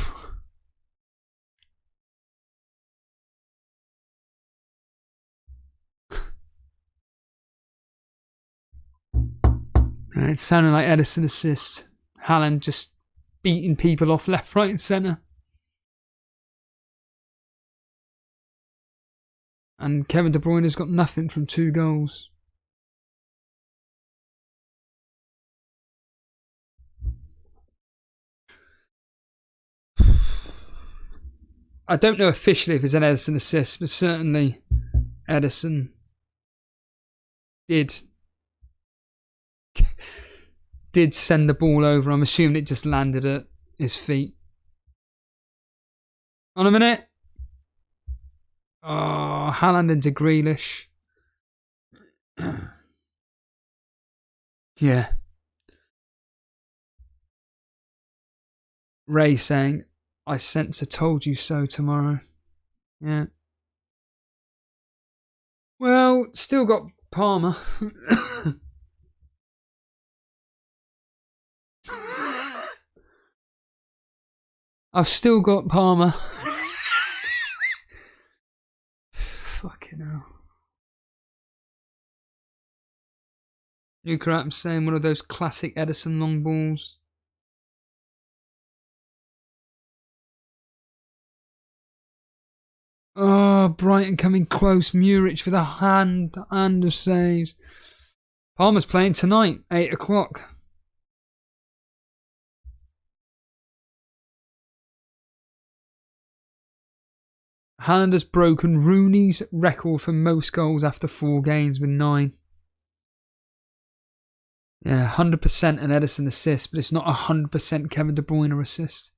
It sounded like Edison assist. Haaland just beating people off left, right and centre. And Kevin De Bruyne has got nothing from 2 goals. I don't know officially if it's an Edison assist, but certainly Edison did send the ball over. I'm assuming it just landed at his feet. On a minute. Oh, Haaland into Grealish. Yeah. Ray saying, I sense a told you so tomorrow. Yeah. Well, still got Palmer. I've still got Palmer. Fucking hell. New crap saying one of those classic Edison long balls. Oh, Brighton coming close. Muric with a hand of saves. Palmer's playing tonight, 8 o'clock. Haaland has broken Rooney's record for most goals after 4 games with 9. Yeah, 100% an Edison assist, but it's not 100% Kevin De Bruyne assist.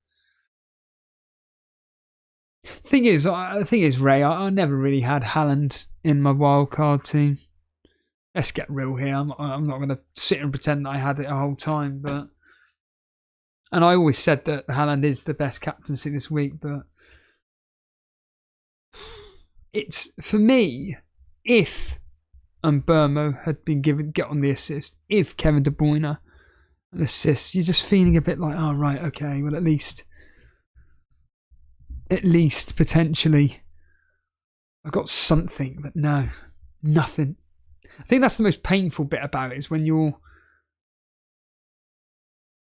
Thing is, Ray, I never really had Haaland in my wildcard team. Let's get real here. I'm not going to sit and pretend that I had it the whole time, and I always said that Haaland is the best captaincy this week, but it's, for me, if Burmo had been get on the assist, if Kevin De Bruyne an assist, you're just feeling a bit like, oh right, okay, well at least potentially I got something, but no, nothing. I think that's the most painful bit about it, is when your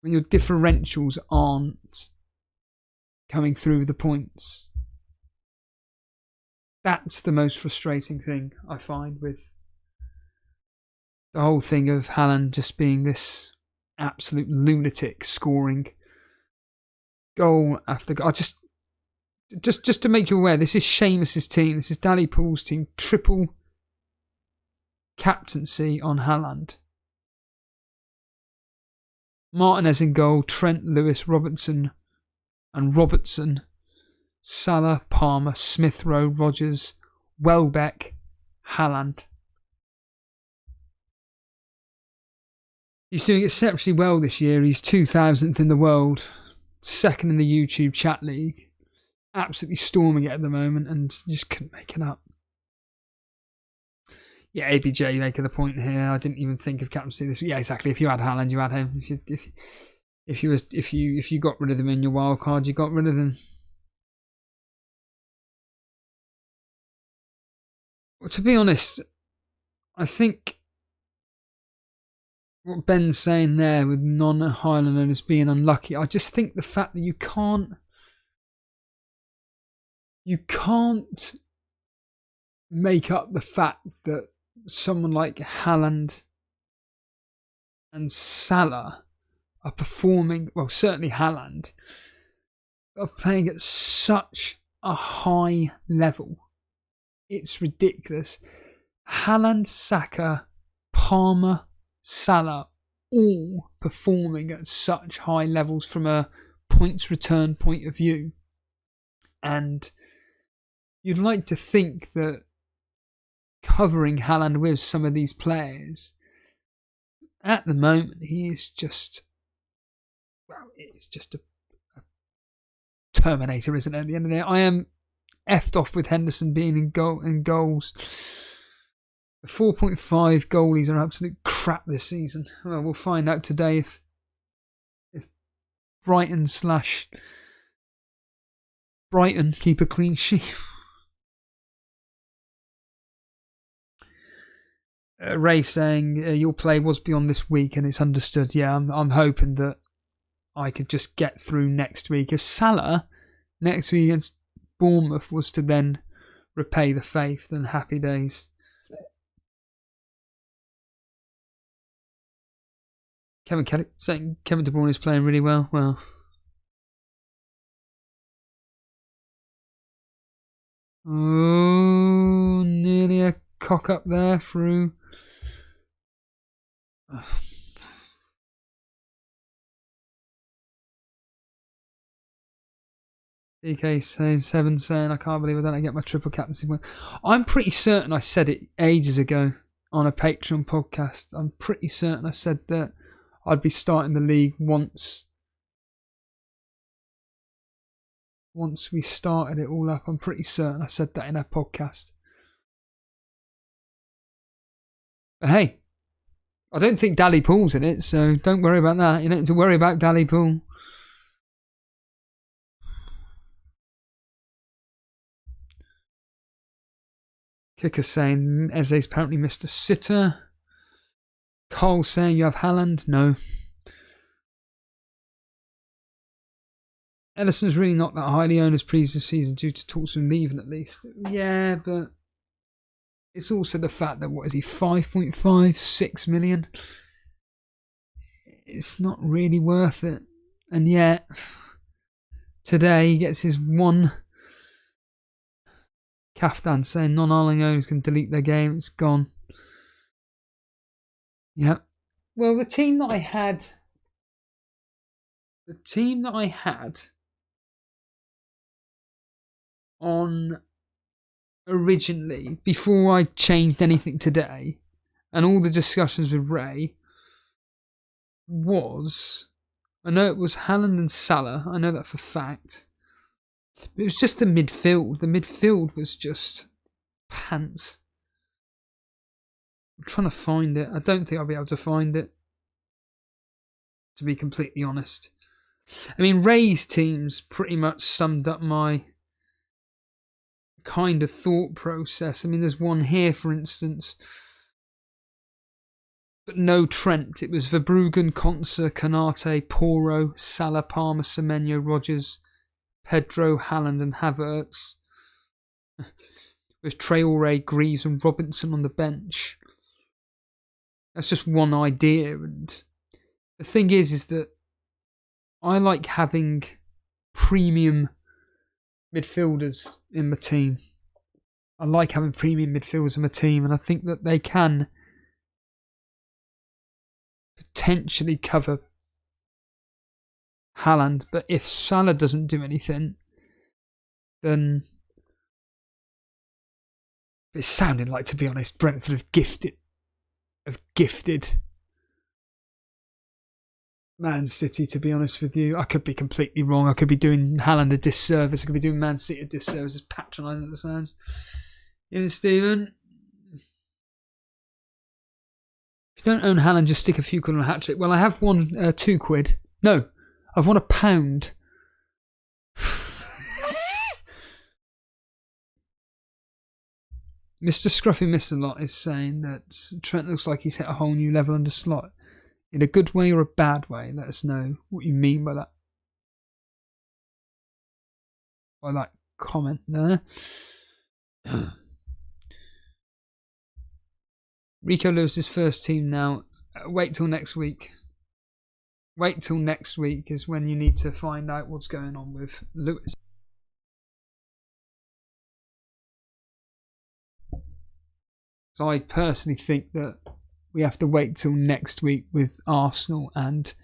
differentials aren't coming through the points. That's the most frustrating thing I find with the whole thing of Haaland just being this absolute lunatic, scoring goal after goal. Just to make you aware, this is Seamus's team. This is Dally Pool's team. Triple captaincy on Haaland. Martinez in goal, Trent, Lewis, Robertson, Salah, Palmer, Smith Rowe, Rodgers, Welbeck, Haaland. He's doing exceptionally well this year. He's 2000th in the world, 2nd in the YouTube chat league. Absolutely storming it at the moment, and just couldn't make it up. Yeah, ABJ making the point here. I didn't even think of captaincy this week. Yeah, exactly. If you had Haaland, you had him. If you got rid of them in your wild card, you got rid of them. Well, to be honest, I think what Ben's saying there with non-Highland owners being unlucky, I just think the fact that you can't make up the fact that someone like Haaland and Salah are performing, well, certainly Haaland, are playing at such a high level. It's ridiculous. Haaland, Saka, Palmer, Salah, all performing at such high levels from a points return point of view. And you'd like to think that covering Haaland with some of these players, at the moment, he is just, well, it's just a Terminator, isn't it? At the end of the day, I am effed off with Henderson being in goals. The 4.5 goalies are absolute crap this season. Well, we'll find out today if Brighton keep a clean sheet. Ray saying your play was beyond this week and it's understood. Yeah, I'm hoping that I could just get through next week. If Salah next week against Bournemouth was to then repay the faith, then happy days. Kevin Kelly saying Kevin De Bruyne is playing really well. Well, oh, nearly a cock up there through. DK saying 7 saying I can't believe I don't get my triple captaincy win. I'm pretty certain I said it ages ago on a Patreon podcast. I'm pretty certain I said that I'd be starting the league once we started it all up. I'm pretty certain I said that in a podcast. But hey, I don't think Dally Pool's in it, so don't worry about that. You don't have to worry about Dally Pool. Kicker saying Eze's apparently missed a sitter. Cole saying you have Haaland. No. Ellison's really not that highly owned as previous season due to talks of leaving at least. Yeah, but it's also the fact that, what is he, 5.56 million? It's not really worth it. And yet, today he gets his one kaftan saying non-Arling owners can delete their game. It's gone. Yeah. Well, the team that I had on originally, before I changed anything today, and all the discussions with Ray, was, I know it was Haaland and Salah, I know that for fact, but it was just the midfield. The midfield was just pants. I'm trying to find it. I don't think I'll be able to find it, to be completely honest. I mean, Ray's teams pretty much summed up my kind of thought process. I mean, there's one here, for instance, but no Trent. It was Verbruggen, Konsa, Kanate, Porro, Salah, Palmer, Semenyo, Rodgers, Pedro, Haaland and Havertz, with Traore, Greaves and Robinson on the bench. That's just one idea, and the thing is that I like having premium midfielders in my team. I like having premium midfielders in my team, and I think that they can potentially cover Haaland. But if Salah doesn't do anything, then it's sounding like, to be honest, Brentford have gifted Man City, to be honest with you. I could be completely wrong. I could be doing Haaland a disservice. I could be doing Man City a disservice, as patronising as it sounds. You know, Stephen? If you don't own Haaland, just stick a few quid on a hat trick. Well, I have won £2. No, I've won £1. Mr. Scruffy Mr. is saying that Trent looks like he's hit a whole new level under Slot. In a good way or a bad way? Let us know what you mean by that. By that comment there. Rico Lewis's first team now. Wait till next week. Wait till next week is when you need to find out what's going on with Lewis. So I personally think that we have to wait till next week with Arsenal and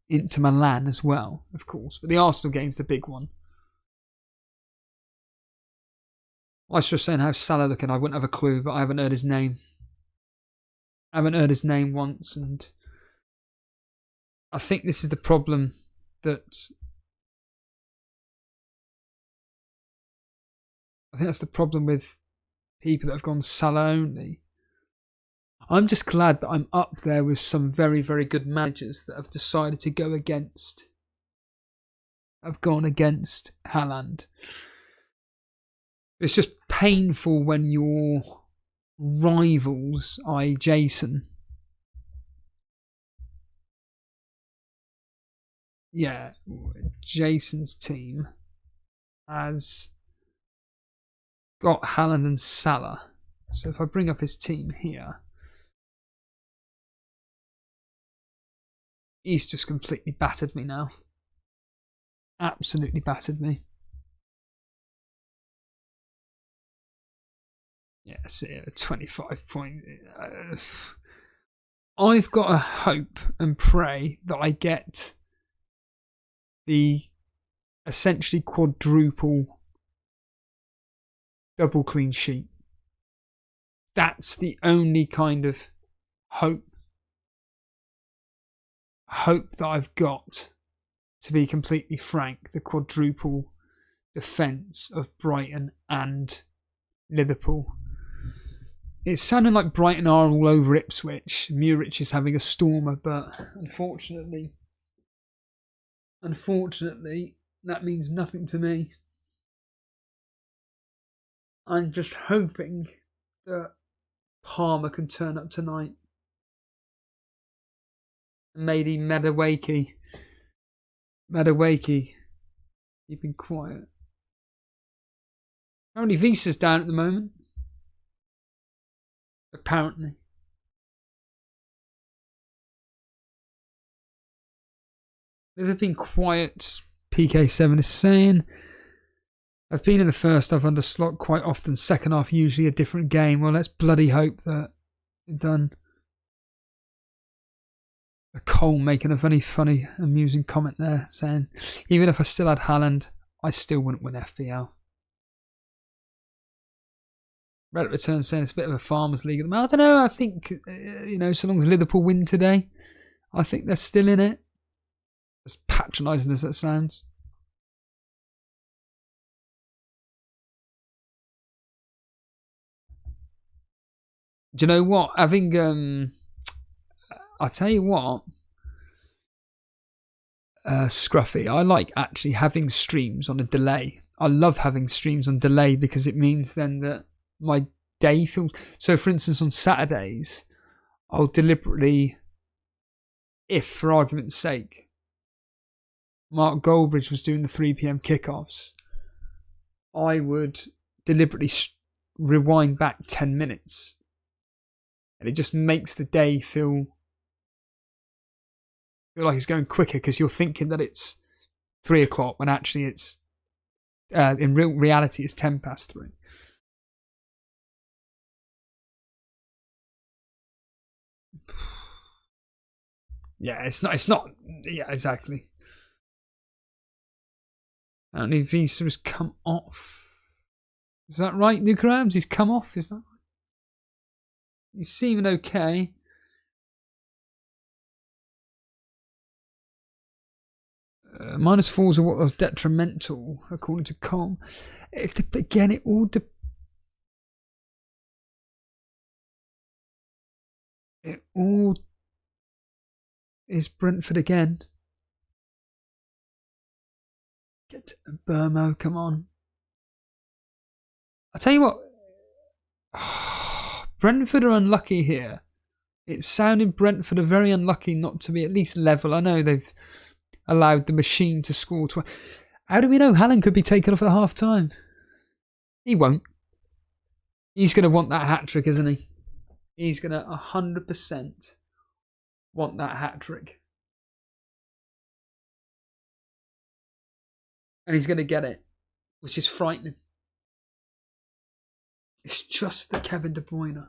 Inter Milan as well, of course. But the Arsenal game's the big one. I was just saying, how's Salah looking? I wouldn't have a clue, but I haven't heard his name. I haven't heard his name once, and I think this is the problem that... I think that's the problem with people that have gone Salah only. I'm just glad that I'm up there with some very, very good managers that have decided to go against... have gone against Haaland. It's just painful when your rivals, i.e. Jason, Jason's team has got Haaland and Salah. So if I bring up his team here, he's just completely battered me now. Absolutely battered me. Yes, 25 point. I've got to hope and pray that I get the essentially quadruple double clean sheet. That's the only kind of hope that I've got, to be completely frank. The quadruple defence of Brighton and Liverpool. It's sounding like Brighton are all over Ipswich. Muric is having a stormer, but unfortunately, that means nothing to me. I'm just hoping that Palmer can turn up tonight. Maybe Madueke Keeping quiet. Apparently Visa's down at the moment. Apparently. They've been quiet, PK7 is saying. I've been in the first half under slot quite often. Second half usually a different game. Well, let's bloody hope that it's done. A Cole making a funny, amusing comment there, saying, even if I still had Haaland, I still wouldn't win FPL. Reddit returns saying it's a bit of a farmers league at the moment. I don't know. I think, so long as Liverpool win today, I think they're still in it. As patronising as that sounds. Do you know what? Having, I'll tell you what, Scruffy, I like actually having streams on a delay. I love having streams on delay because it means then that my day feels... So, for instance, on Saturdays, I'll deliberately, if for argument's sake, Mark Goldbridge was doing the 3 p.m. kickoffs, I would deliberately rewind back 10 minutes. And it just makes the day feel like it's going quicker because you're thinking that it's 3 o'clock when actually it's, in real reality, it's 10 past 3. Yeah, it's not, yeah, exactly. Apparently Visa has come off. Is that right, Nukrams? He's come off, is that right? He's seeming okay. -4s are what was detrimental, according to Com. Again, it all is Brentford again. Get Burmo, come on. I'll tell you what. Brentford are unlucky here. It's sounding Brentford are very unlucky not to be at least level. I know they've allowed the machine to score. How do we know Haaland could be taken off at half time? He won't. He's going to want that hat-trick, isn't he? He's going to 100% want that hat-trick. And he's going to get it, which is frightening. It's just the Kevin De Bruyne.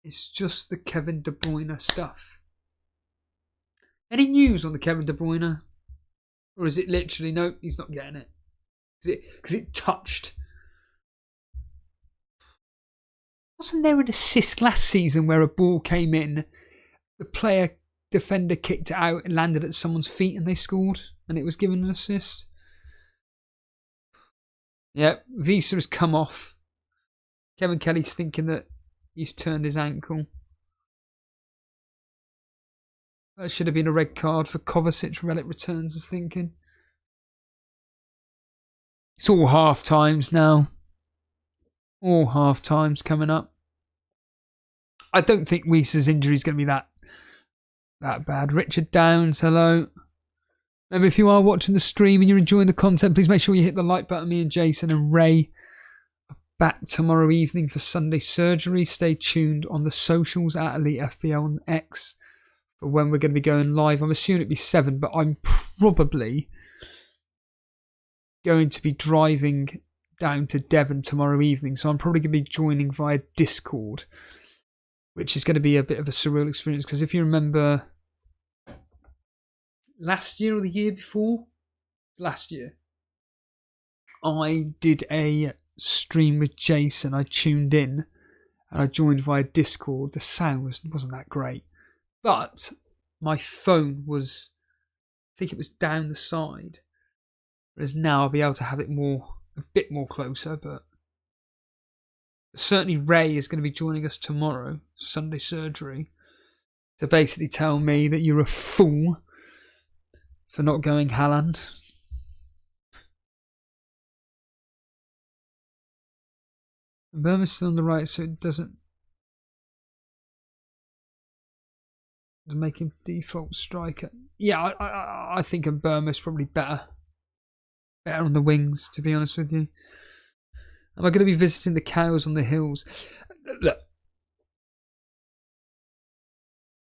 It's just the Kevin De Bruyne stuff. Any news on the Kevin De Bruyne? Or is it literally, no, he's not getting it? Because it touched. Wasn't there an assist last season where a ball came in, the defender kicked it out and landed at someone's feet and they scored and it was given an assist? Yeah, Visa has come off. Kevin Kelly's thinking that he's turned his ankle. That should have been a red card for Kovacic. Relic returns is thinking. It's all half times now. All half times coming up. I don't think Wies's injury is going to be that bad. Richard Downs, hello. Remember, if you are watching the stream and you're enjoying the content, please make sure you hit the like button. Me and Jason and Ray are back tomorrow evening for Sunday surgery. Stay tuned on the socials at Elite FPL and X for when we're going to be going live. I'm assuming it'd be 7, but I'm probably going to be driving down to Devon tomorrow evening, so I'm probably going to be joining via Discord, which is going to be a bit of a surreal experience, because if you remember last year or the year before, last year, I did a stream with Jason. I tuned in and I joined via Discord. The sound wasn't that great, but my phone was, I think it was down the side, whereas now I'll be able to have it a bit more closer. But certainly Ray is going to be joining us tomorrow, Sunday surgery, to basically tell me that you're a fool for not going Haaland. Burma's still on the right, so it doesn't... make him default striker. Yeah, I think Burma's probably better on the wings, to be honest with you. Am I going to be visiting the cows on the hills? Look,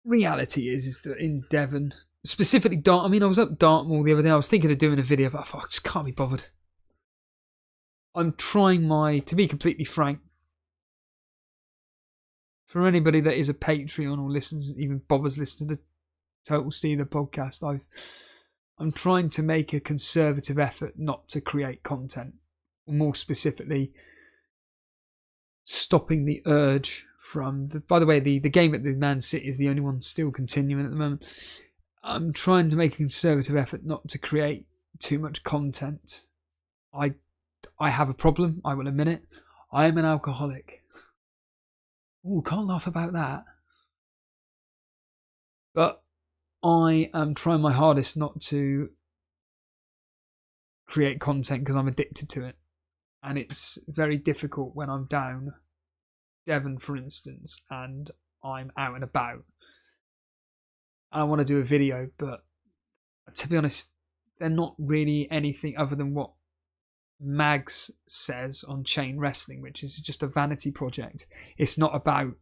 reality is that in Devon, specifically I was up Dartmoor the other day. I was thinking of doing a video, but I thought I just can't be bothered. I'm trying to be completely frank, for anybody that is a Patreon or even bothers listening to the Total Stealer podcast, I'm trying to make a conservative effort not to create content. Or more specifically, stopping the urge from... by the way, the game at the Man City is the only one still continuing at the moment. I'm trying to make a conservative effort not to create too much content. I have a problem, I will admit it. I am an alcoholic. Ooh, can't laugh about that. But I am trying my hardest not to create content because I'm addicted to it. And it's very difficult when I'm down Devon, for instance, and I'm out and about. I want to do a video, but to be honest, they're not really anything other than what Mags says on Chain Wrestling, which is just a vanity project. It's not about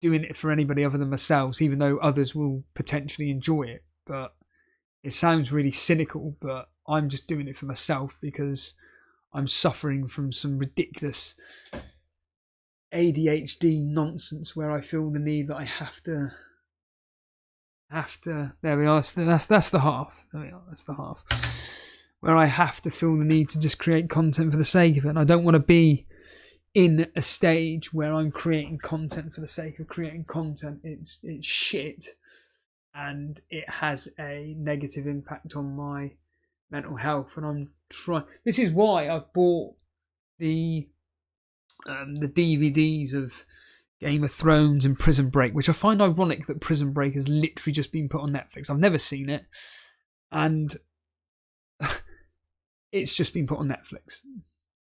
doing it for anybody other than myself, even though others will potentially enjoy it. But it sounds really cynical, but I'm just doing it for myself because I'm suffering from some ridiculous ADHD nonsense where I feel the need that I have to. There we are. That's the half. There we are. That's the half. Where I have to feel the need to just create content for the sake of it. And I don't want to be in a stage where I'm creating content for the sake of creating content. It's shit, and it has a negative impact on my mental health. And I'm trying. This is why I bought the DVDs of Game of Thrones and Prison Break, which I find ironic that Prison Break has literally just been put on Netflix. I've never seen it, and it's just been put on Netflix.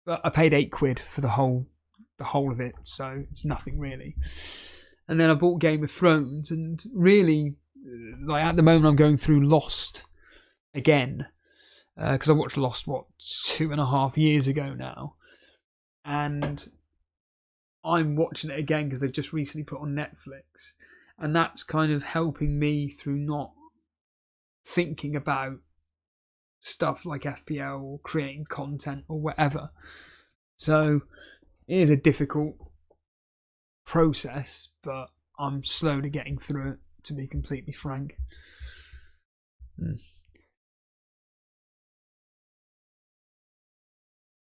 But I paid £8 for the whole of it, so it's nothing really. And then I bought Game of Thrones, and really, like at the moment, I'm going through Lost again because I watched Lost 2.5 years ago now, and I'm watching it again because they've just recently put on Netflix, and that's kind of helping me through not thinking about stuff like FPL or creating content or whatever. So it is a difficult process, but I'm slowly getting through it, to be completely frank.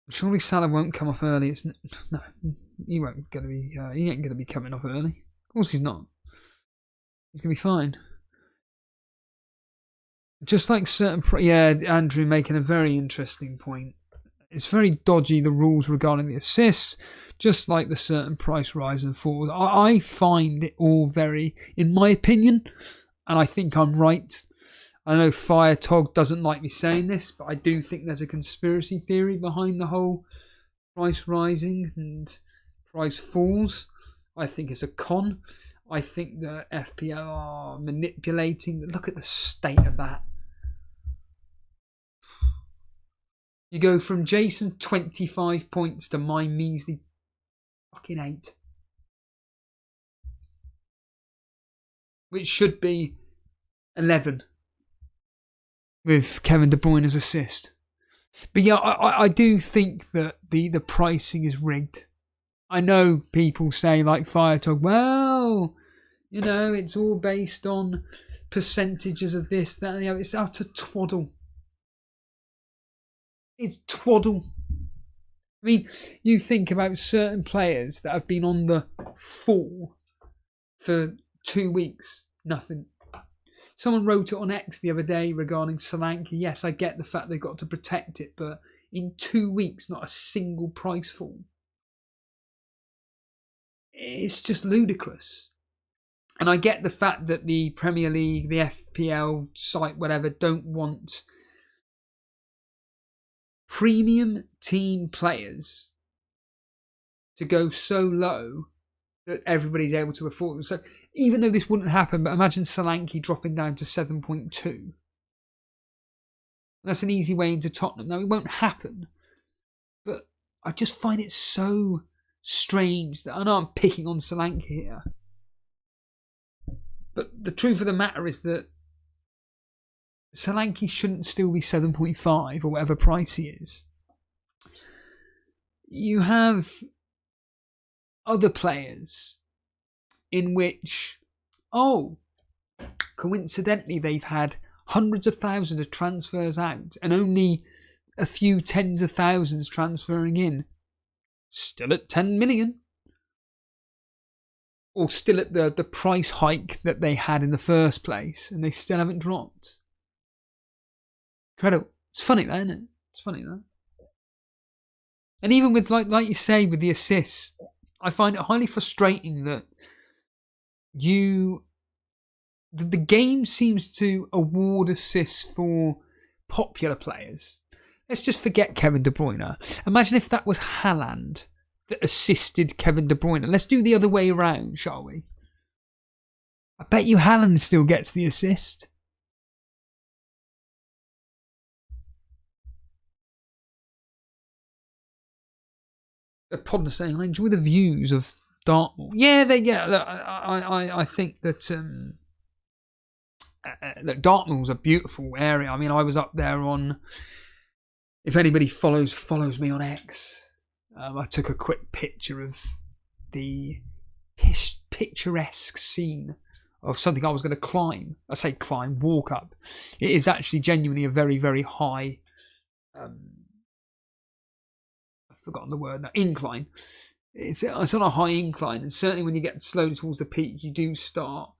Surely Salah won't come off early. No, he ain't going to be coming off early. Of course he's not. He's going to be fine. Just like certain... Andrew making a very interesting point. It's very dodgy, the rules regarding the assists, just like the certain price rise and falls. I find it all very, in my opinion, and I think I'm right. I know Fire Tog doesn't like me saying this, but I do think there's a conspiracy theory behind the whole price rising and price falls. I think it's a con. I think the FPL are manipulating. Look at the state of that. You go from Jason 25 points to my measly fucking 8. Which should be 11. With Kevin De Bruyne's assist. But yeah, I do think that the pricing is rigged. I know people say like Fire Talk, well, it's all based on percentages of this, that, and the other. It's utter twaddle. It's twaddle. I mean, you think about certain players that have been on the fall for 2 weeks, nothing. Someone wrote it on X the other day regarding Solanke. Yes, I get the fact they've got to protect it, but in 2 weeks, not a single price fall. It's just ludicrous. And I get the fact that the Premier League, the FPL site, whatever, don't want premium team players to go so low that everybody's able to afford. So even though this wouldn't happen, but imagine Solanke dropping down to 7.2. That's an easy way into Tottenham. Now, it won't happen, but I just find it so strange that I know I'm picking on Solanke here. But the truth of the matter is that Solanke shouldn't still be 7.5 or whatever price he is. You have other players in which, coincidentally, they've had hundreds of thousands of transfers out and only a few tens of thousands transferring in. Still at 10 million. Or still at the price hike that they had in the first place, and they still haven't dropped. Incredible. It's funny that, isn't it? It's funny that. And even with, like you say, with the assists, I find it highly frustrating that the game seems to award assists for popular players. Let's just forget Kevin De Bruyne. Imagine if that was Haaland that assisted Kevin De Bruyne. Let's do the other way around, shall we? I bet you Haaland still gets the assist. Pod is saying, I enjoy the views of Dartmoor. Yeah, look, I think that look, Dartmoor's a beautiful area. I mean, I was up there on, if anybody follows me on X, I took a quick picture of the picturesque scene of something I was going to climb. I say climb, walk up. It is actually genuinely a very, very high, I've forgotten the word now, incline. It's on a high incline, and certainly when you get slowly towards the peak, you do start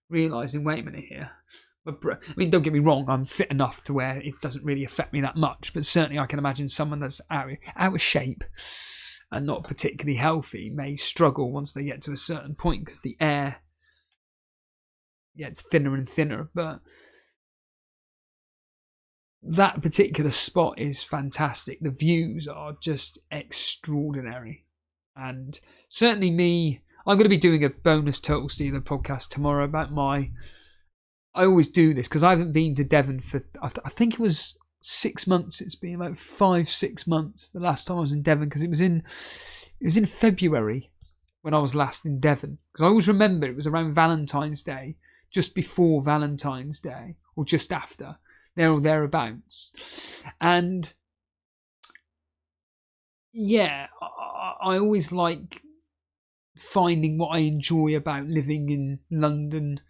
realising, wait a minute here. I mean, don't get me wrong, I'm fit enough to where it doesn't really affect me that much, but certainly I can imagine someone that's out of shape and not particularly healthy may struggle once they get to a certain point because the air gets thinner and thinner. But that particular spot is fantastic. The views are just extraordinary. And certainly I'm going to be doing a bonus Total Stealer podcast tomorrow about I always do this because I haven't been to Devon for, I think it was 6 months. It's been about 5-6 months the last time I was in Devon, because it was in February when I was last in Devon. Because I always remember it was around Valentine's Day, just before Valentine's Day, or just after, there or thereabouts. And yeah, I always like finding what I enjoy about living in London,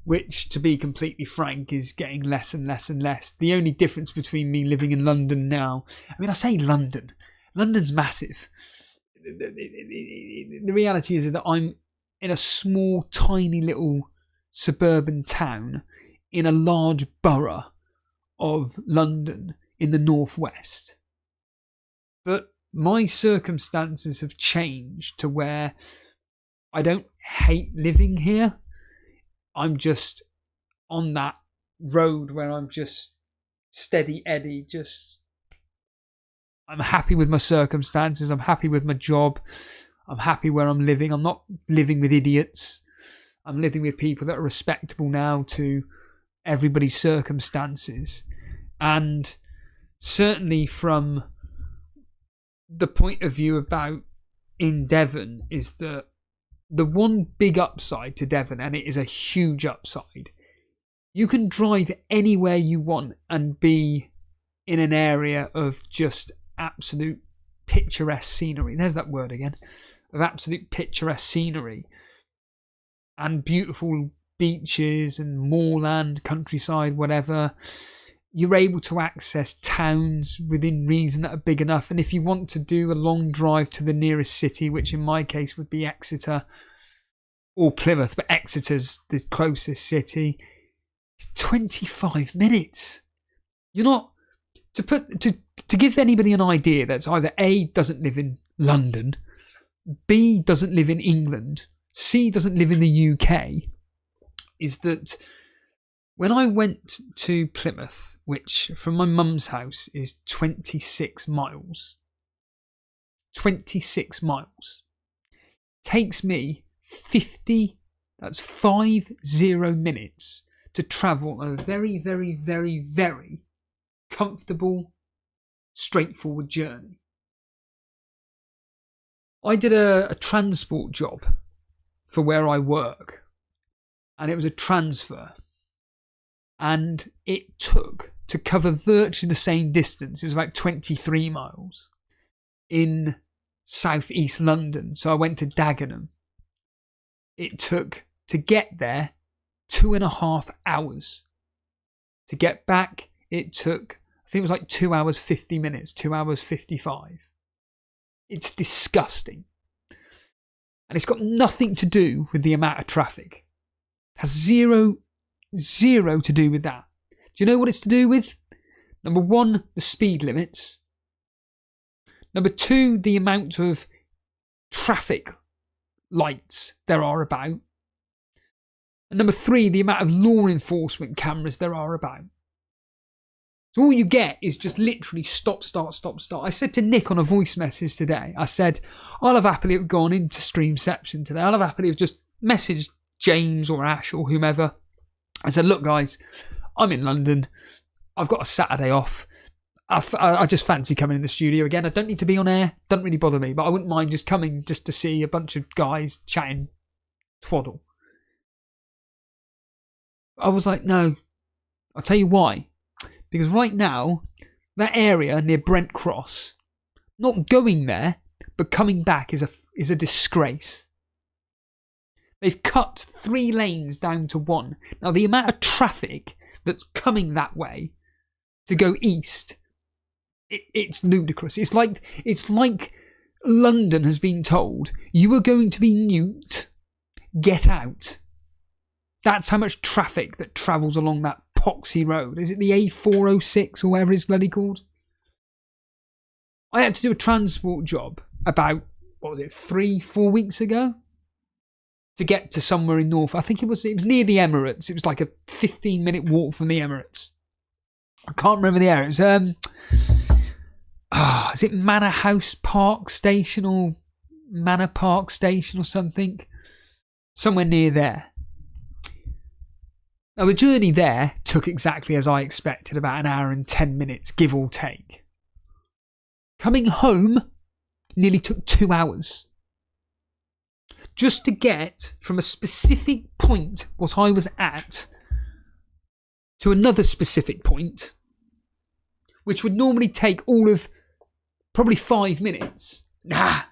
which, to be completely frank, is getting less and less and less. The only difference between me living in London now, I mean, I say London's massive. The reality is that I'm in a small, tiny little suburban town in a large borough of London in the northwest. But my circumstances have changed to where I don't hate living here. I'm just on that road where I'm just steady Eddie. I'm happy with my circumstances. I'm happy with my job. I'm happy where I'm living. I'm not living with idiots. I'm living with people that are respectable now to everybody's circumstances. And certainly from the point of view about in Devon is that the one big upside to Devon, and it is a huge upside, you can drive anywhere you want and be in an area of just absolute picturesque scenery. There's that word again. Of absolute picturesque scenery and beautiful beaches and moorland, countryside, whatever. You're able to access towns within reason that are big enough. And if you want to do a long drive to the nearest city, which in my case would be Exeter or Plymouth, but Exeter's the closest city, it's 25 minutes. You're not, to give anybody an idea that's either A, doesn't live in London, B, doesn't live in England, C, doesn't live in the UK, is that when I went to Plymouth, which from my mum's house is 26 miles, takes me 50 minutes to travel on a very, very, very, very comfortable, straightforward journey. I did a transport job for where I work, and it was a transfer, and it took, to cover virtually the same distance, it was about 23 miles in southeast London. So I went to Dagenham. It took, to get there, 2.5 hours. To get back, it took, I think it was like 2 hours 50 minutes, 2 hours 55. It's disgusting. And it's got nothing to do with the amount of traffic. It has zero to do with that. Do you know what it's to do with? Number one, the speed limits. Number two, the amount of traffic lights there are about. And number three, the amount of law enforcement cameras there are about. So all you get is just literally stop, start, stop, start. I said to Nick on a voice message today, I said, I'll have happily gone into Streamception today. I'll have happily just messaged James or Ash or whomever. I said, look guys, I'm in London. I've got a Saturday off. I just fancy coming in the studio again. I don't need to be on air. Doesn't really bother me. But I wouldn't mind just coming just to see a bunch of guys chatting twaddle. I was like, no. I'll tell you why. Because right now, that area near Brent Cross, not going there, but coming back is a disgrace. They've cut 3 lanes down to 1. Now, the amount of traffic that's coming that way to go east, it's ludicrous. It's like London has been told, you are going to be nuked, get out. That's how much traffic that travels along that poxy road. Is it the A406 or whatever it's bloody called? I had to do a transport job about, 3-4 weeks ago to get to somewhere in North. I think it was near the Emirates. It was like a 15-minute walk from the Emirates. I can't remember the area. It was, is it Manor House Park Station or Manor Park Station or something? Somewhere near there. Now, the journey there took exactly as I expected, about 1 hour and 10 minutes, give or take. Coming home nearly took 2 hours. Just to get from a specific point, what I was at, to another specific point, which would normally take all of probably 5 minutes. Nah.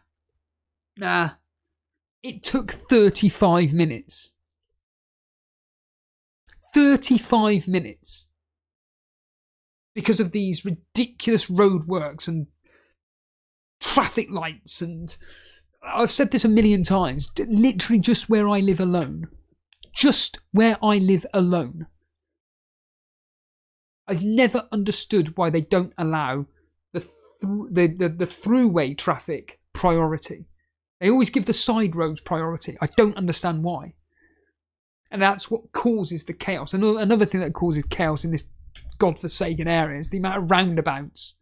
It took 35 minutes. 35 minutes. Because of these ridiculous roadworks and traffic lights, and I've said this a million times, literally just where I live alone. Just where I live alone. I've never understood why they don't allow the throughway traffic priority. They always give the side roads priority. I don't understand why. And that's what causes the chaos. Another thing that causes chaos in this godforsaken area is the amount of roundabouts.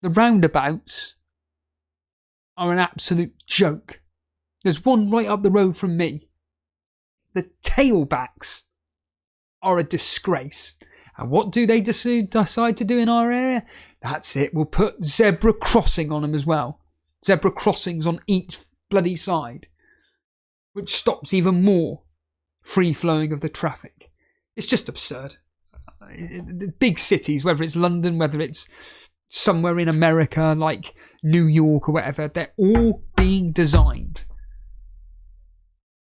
The roundabouts are an absolute joke. There's one right up the road from me. The tailbacks are a disgrace. And what do they decide to do in our area? That's it. We'll put zebra crossing on them as well. Zebra crossings on each bloody side, which stops even more free flowing of the traffic. It's just absurd. The big cities, whether it's London, whether it's somewhere in America like New York or whatever, they're all being designed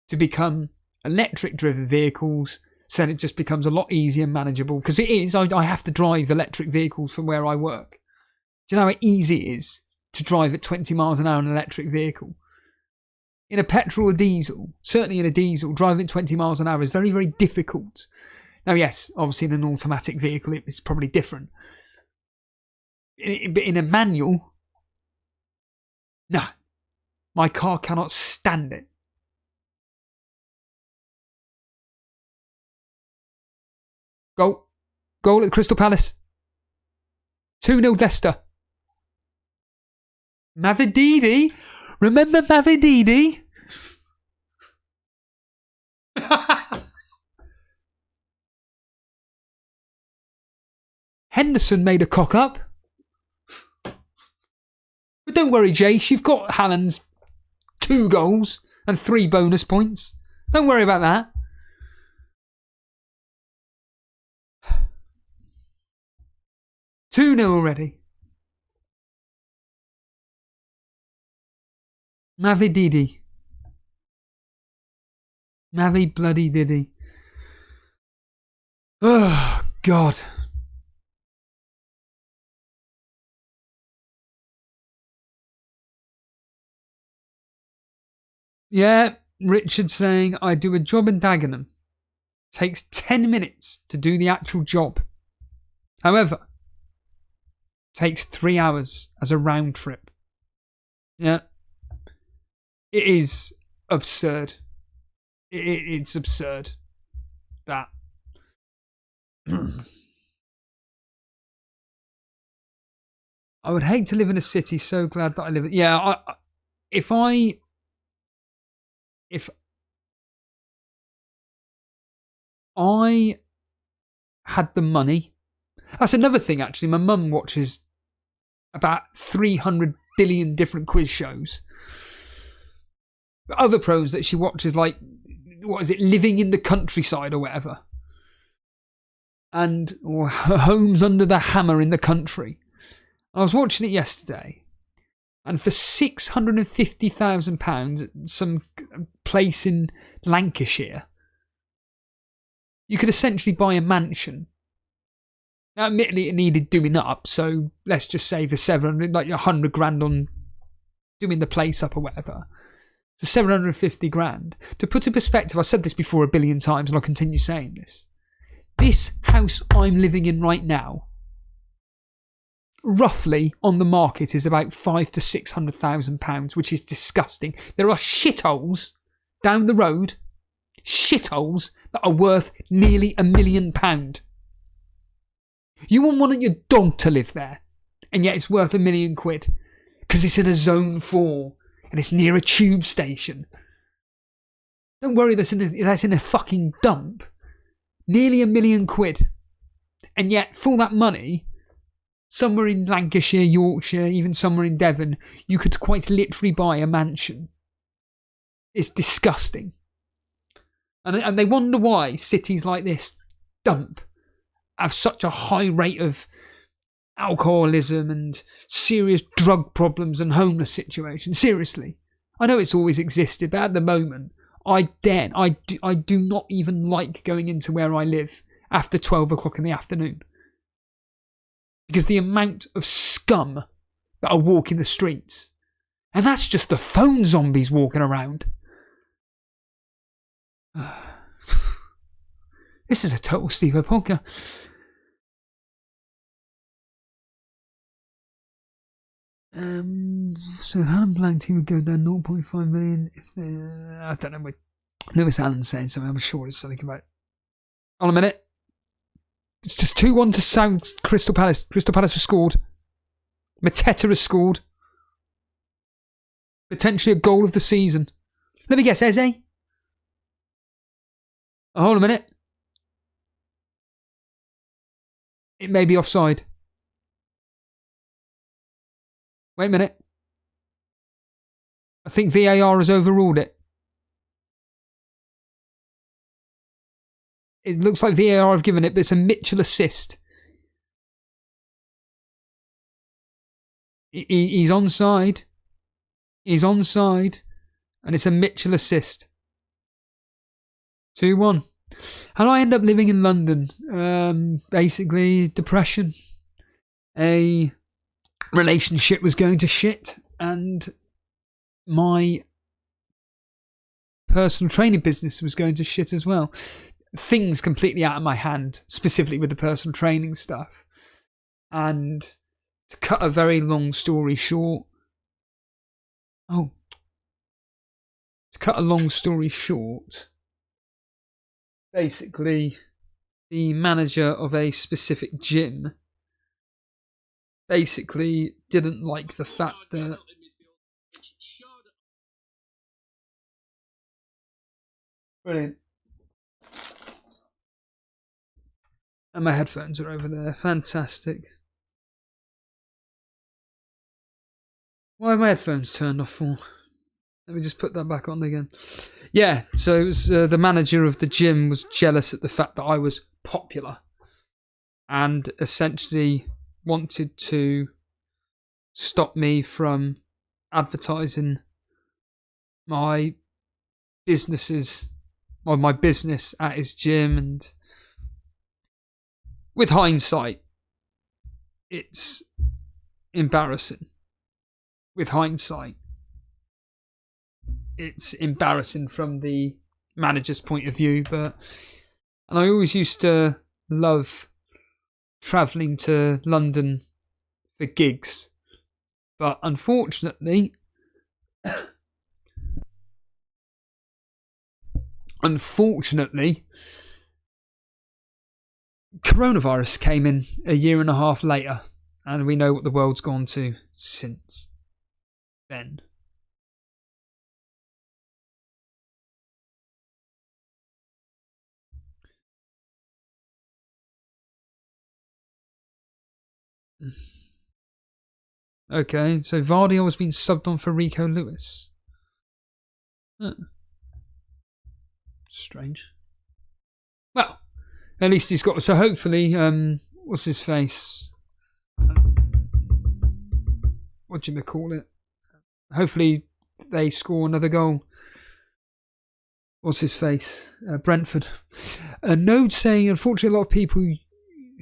to become electric driven vehicles, so it just becomes a lot easier and manageable. Because it is, I have to drive electric vehicles from where I work. Do you know how easy it is to drive at 20 miles an hour in an electric vehicle? In a petrol or diesel, certainly in a diesel, driving 20 miles an hour is very, very difficult. Now, yes, obviously in an automatic vehicle, it's probably different. But in a manual, no, my car cannot stand it. Goal at Crystal Palace. 2-0 Leicester. Mavididi? Remember Mavididi? Henderson made a cock up. But don't worry, Jace, you've got Haaland's 2 goals and 3 bonus points. Don't worry about that. Two 0 already. Mavididi. Mavi bloody Diddy. Oh, God. Yeah, Richard saying, I do a job in Dagenham. Takes 10 minutes to do the actual job. However, takes 3 hours as a round trip. Yeah. It is absurd. It's absurd. That. I would hate to live in a city, so glad that I live in... Yeah, if I had the money... That's another thing, actually. My mum watches about 300 billion different quiz shows. Other pros that she watches, like, what is it, Living in the Countryside or whatever. Or Homes Under the Hammer in the Country. I was watching it yesterday. And for £650,000 at some place in Lancashire, you could essentially buy a mansion. Now, admittedly, it needed doing up, so let's just say for 700, like 100 grand on doing the place up or whatever. So 750 grand. To put in perspective, I've said this before a billion times and I'll continue saying this. This house I'm living in right now, roughly on the market, is about £500,000 to £600,000, which is disgusting. There are shitholes down the road, shitholes that are worth nearly £1 million. You wouldn't want your dog to live there, and yet it's worth £1 million because it's in a zone 4 and it's near a tube station. Don't worry, that's in a fucking dump. Nearly £1 million, and yet for that money, somewhere in Lancashire, Yorkshire, even somewhere in Devon, you could quite literally buy a mansion. It's disgusting, and they wonder why cities like this dump have such a high rate of alcoholism and serious drug problems and homeless situations. Seriously. I know it's always existed, but at the moment, I do not even like going into where I live after 12 o'clock in the afternoon. Because the amount of scum that are walking the streets. And that's just the phone zombies walking around. This is a total Steve podcast. So Haaland playing team would go down 0.5 million if I don't know what Lewis Allen's saying, so I'm sure it's something about. On a minute. It's just 2-1 to South Crystal Palace. Crystal Palace has scored. Mateta has scored. Potentially a goal of the season. Let me guess, Eze? Oh, hold a minute. It may be offside. Wait a minute. I think VAR has overruled it. It looks like VAR have given it, but it's a Mitchell assist. He's onside. He's onside. And it's a Mitchell assist. 2-1. How do I end up living in London? Basically, depression. A relationship was going to shit, and my personal training business was going to shit as well. Things completely out of my hand, specifically with the personal training stuff. And to cut a very long story short, basically, the manager of a specific gym basically didn't like the fact that Brilliant. And my headphones are over there. Fantastic. Why are my headphones turned off for? Let me just put that back on again. Yeah, so it was, the manager of the gym was jealous at the fact that I was popular and essentially wanted to stop me from advertising my businesses or my business at his gym. And with hindsight, it's embarrassing. With hindsight, it's embarrassing from the manager's point of view, and I always used to love travelling to London for gigs, but unfortunately coronavirus came in a year and a half later, and we know what the world's gone to since then. Okay, so Vardy has been subbed on for Rico Lewis. Huh. Strange. Well, at least he's got. So hopefully, what's his face? What do you call it? Hopefully, they score another goal. What's his face? Brentford. A note saying, unfortunately, a lot of people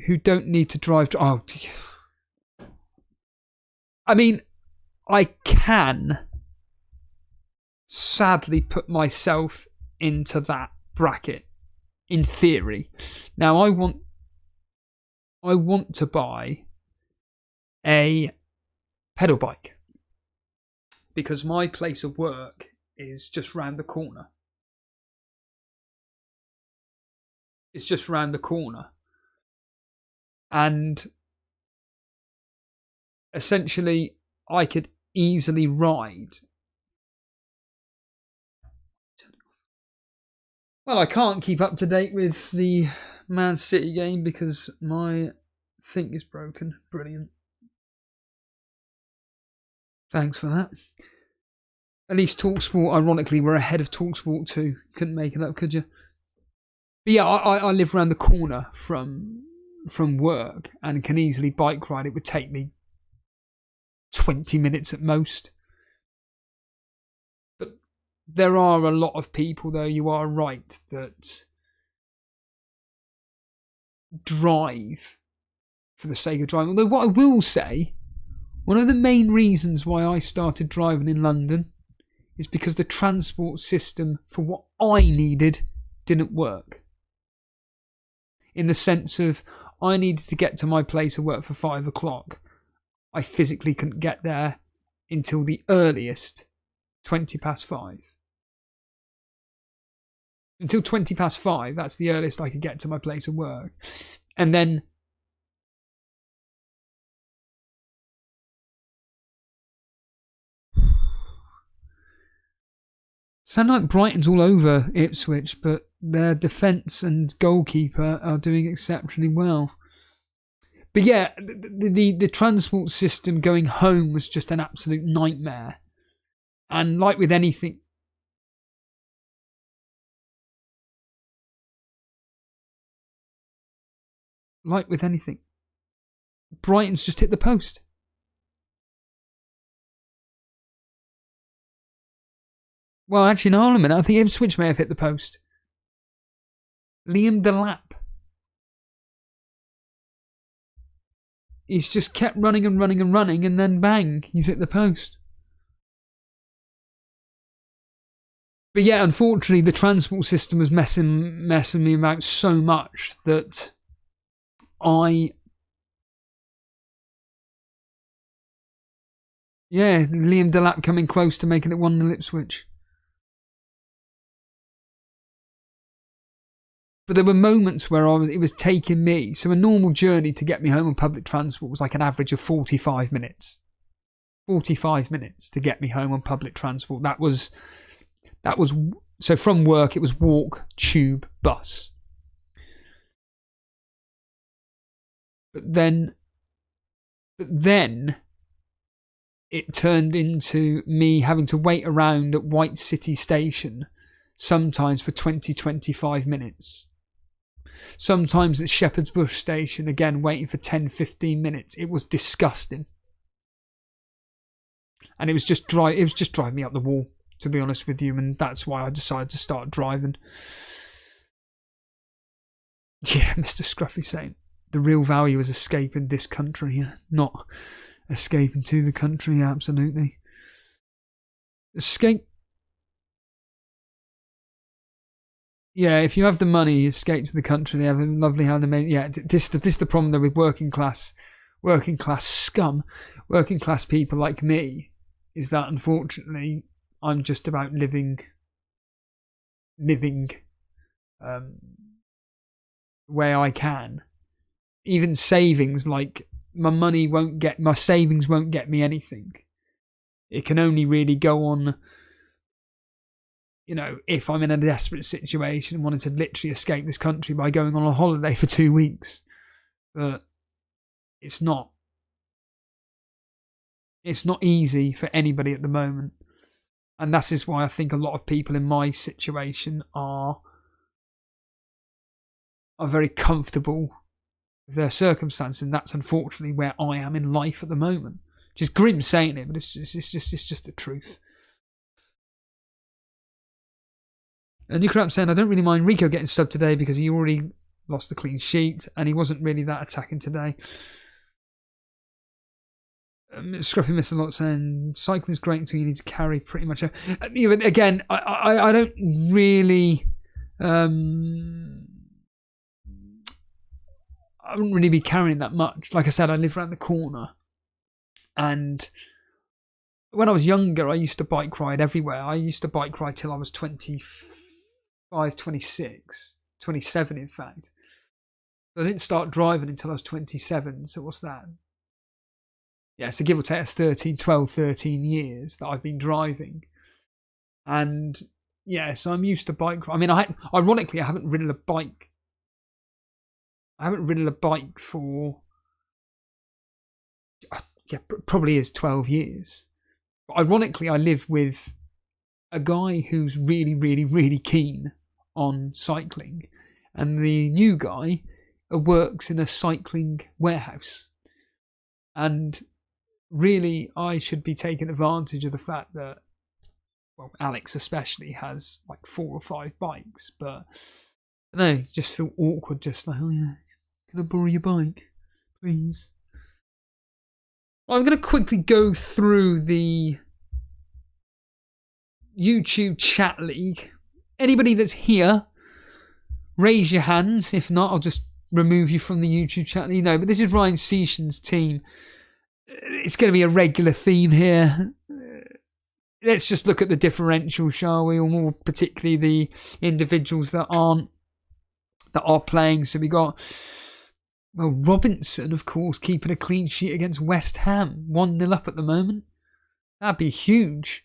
who don't need to drive. Oh, I mean, I can sadly put myself into that bracket in theory. Now I want to buy a pedal bike because my place of work is just round the corner. It's just round the corner. And essentially, I could easily ride. Well, I can't keep up to date with the Man City game because my thing is broken. Brilliant. Thanks for that. At least TalkSport, ironically, we're ahead of TalkSport too. Couldn't make it up, could you? But yeah, I live around the corner from work and can easily bike ride. It would take me 20 minutes at most. But there are a lot of people, though, you are right, that drive for the sake of driving. Although what I will say, one of the main reasons why I started driving in London is because the transport system for what I needed didn't work. In the sense of I needed to get to my place of work for 5 o'clock. I physically couldn't get there until the earliest 20 past 5. Until 20 past 5, that's the earliest I could get to my place of work. And then sound like Brighton's all over Ipswich, but their defence and goalkeeper are doing exceptionally well. But yeah, the transport system going home was just an absolute nightmare. And like with anything... Brighton's just hit the post. Well, actually, no, hold on a minute. I think Ipswich may have hit the post. Liam Delap. He's just kept running and running and running, and then bang, he's hit the post. But yeah, unfortunately, the transport system was messing me about so much that Liam Delap coming close to making it 1-0 Ipswich. But there were moments where it was taking me. So a normal journey to get me home on public transport was like an average of 45 minutes. 45 minutes to get me home on public transport. That was so from work it was walk, tube, bus. But then it turned into me having to wait around at White City Station sometimes for 20-25 minutes. Sometimes at Shepherd's Bush Station, again, waiting for 10-15 minutes. It was disgusting. And it was just driving me up the wall, to be honest with you, and that's why I decided to start driving. Yeah, Mr. Scruffy saying, the real value is escaping this country, not escaping to the country, absolutely. Escape. Yeah, if you have the money, escape to the country. They have a lovely handmade. Yeah, this is the problem though with working class scum, working class people like me, is that unfortunately I'm just about living the way I can. Even savings, like my savings won't get me anything. It can only really go on, if I'm in a desperate situation and wanted to literally escape this country by going on a holiday for 2 weeks. But it's not easy for anybody at the moment. And that is why I think a lot of people in my situation are very comfortable with their circumstances, and that's unfortunately where I am in life at the moment. Which is grim saying it, but it's just the truth. And Nuclear saying, I don't really mind Rico getting subbed today because he already lost the clean sheet and he wasn't really that attacking today. Scruffy missed a lot saying, cycling is great until you need to carry pretty much. Again, I don't really. I wouldn't really be carrying that much. Like I said, I live around the corner. And when I was younger, I used to bike ride everywhere. I used to bike ride till I was 25, 26, 27 in fact. I didn't start driving until I was 27. So what's that? Yeah, so give or take, that's 12, 13 years that I've been driving. And yeah, so I'm used to bike. I mean, ironically, I haven't ridden a bike. I haven't ridden a bike for, probably is 12 years. But ironically, I live with a guy who's really, really, really keen on cycling. And the new guy works in a cycling warehouse. And really, I should be taking advantage of the fact that, well, Alex especially has like 4 or 5 bikes. But I don't know, just feel awkward, just like, oh yeah, can I borrow your bike, please? Well, I'm going to quickly go through the YouTube chat league. Anybody that's here, raise your hands. If not, I'll just remove you from the YouTube chat league. No, but this is Ryan Season's team. It's going to be a regular theme here. Let's just look at the differential, shall we? Or more particularly the individuals that are playing. So we got, well, Robinson, of course, keeping a clean sheet against West Ham. 1-0 up at the moment. That'd be huge.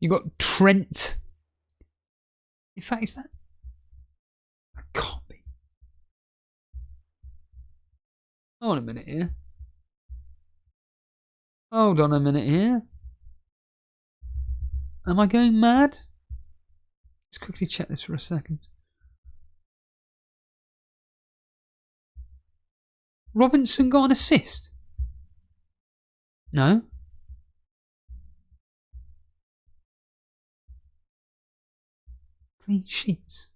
You got Trent. In fact, is that? That can't be. Hold on a minute here. Hold on a minute here. Am I going mad? Just quickly check this for a second. Robinson got an assist? No. Clean sheets.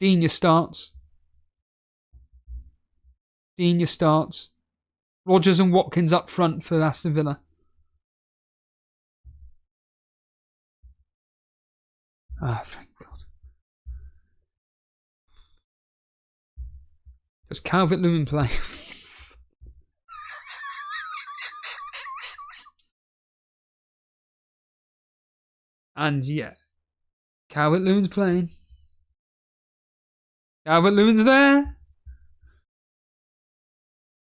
Digne starts. Rodgers and Watkins up front for Aston Villa. Ah, thank God. Does Calvert-Lewin play? And yeah, Calvert-Lewin's playing. Calvert-Lewin's there.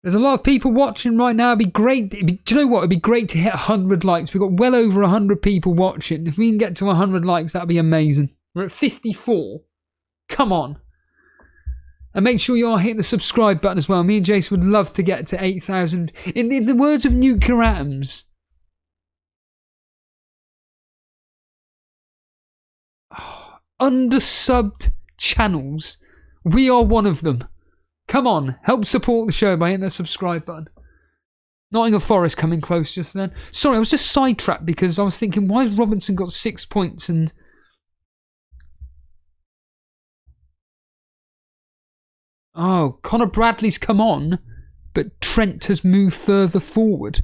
There's a lot of people watching right now. It'd be great. Do you know what? It'd be great to hit 100 likes. We've got well over 100 people watching. If we can get to 100 likes, that'd be amazing. We're at 54. Come on. And make sure you are hitting the subscribe button as well. Me and Jason would love to get to 8,000. In the words of Nuclear Atoms, undersubbed channels, we are one of them. Come on, help support the show by hitting the subscribe button. Nottingham Forest coming close just then. Sorry, I was just sidetracked because I was thinking, why has Robinson got 6 points and... Oh, Connor Bradley's come on, but Trent has moved further forward.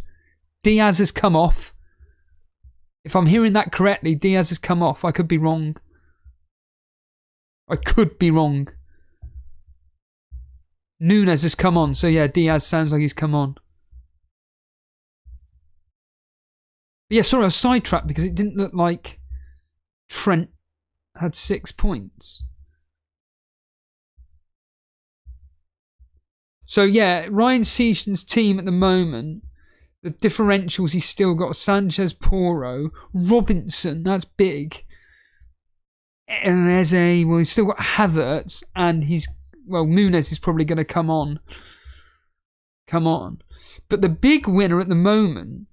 Diaz has come off. If I'm hearing that correctly, Diaz has come off. I could be wrong. Nunes has come on. So yeah, Diaz sounds like he's come on. But yeah, sorry, I was sidetracked because it didn't look like Trent had 6 points. So yeah, Ryan Season's team at the moment, the differentials he's still got: Sanchez, Porro, Robinson, that's big. And Eze, well, he's still got Havertz, and Muniz is probably going to come on. But the big winner at the moment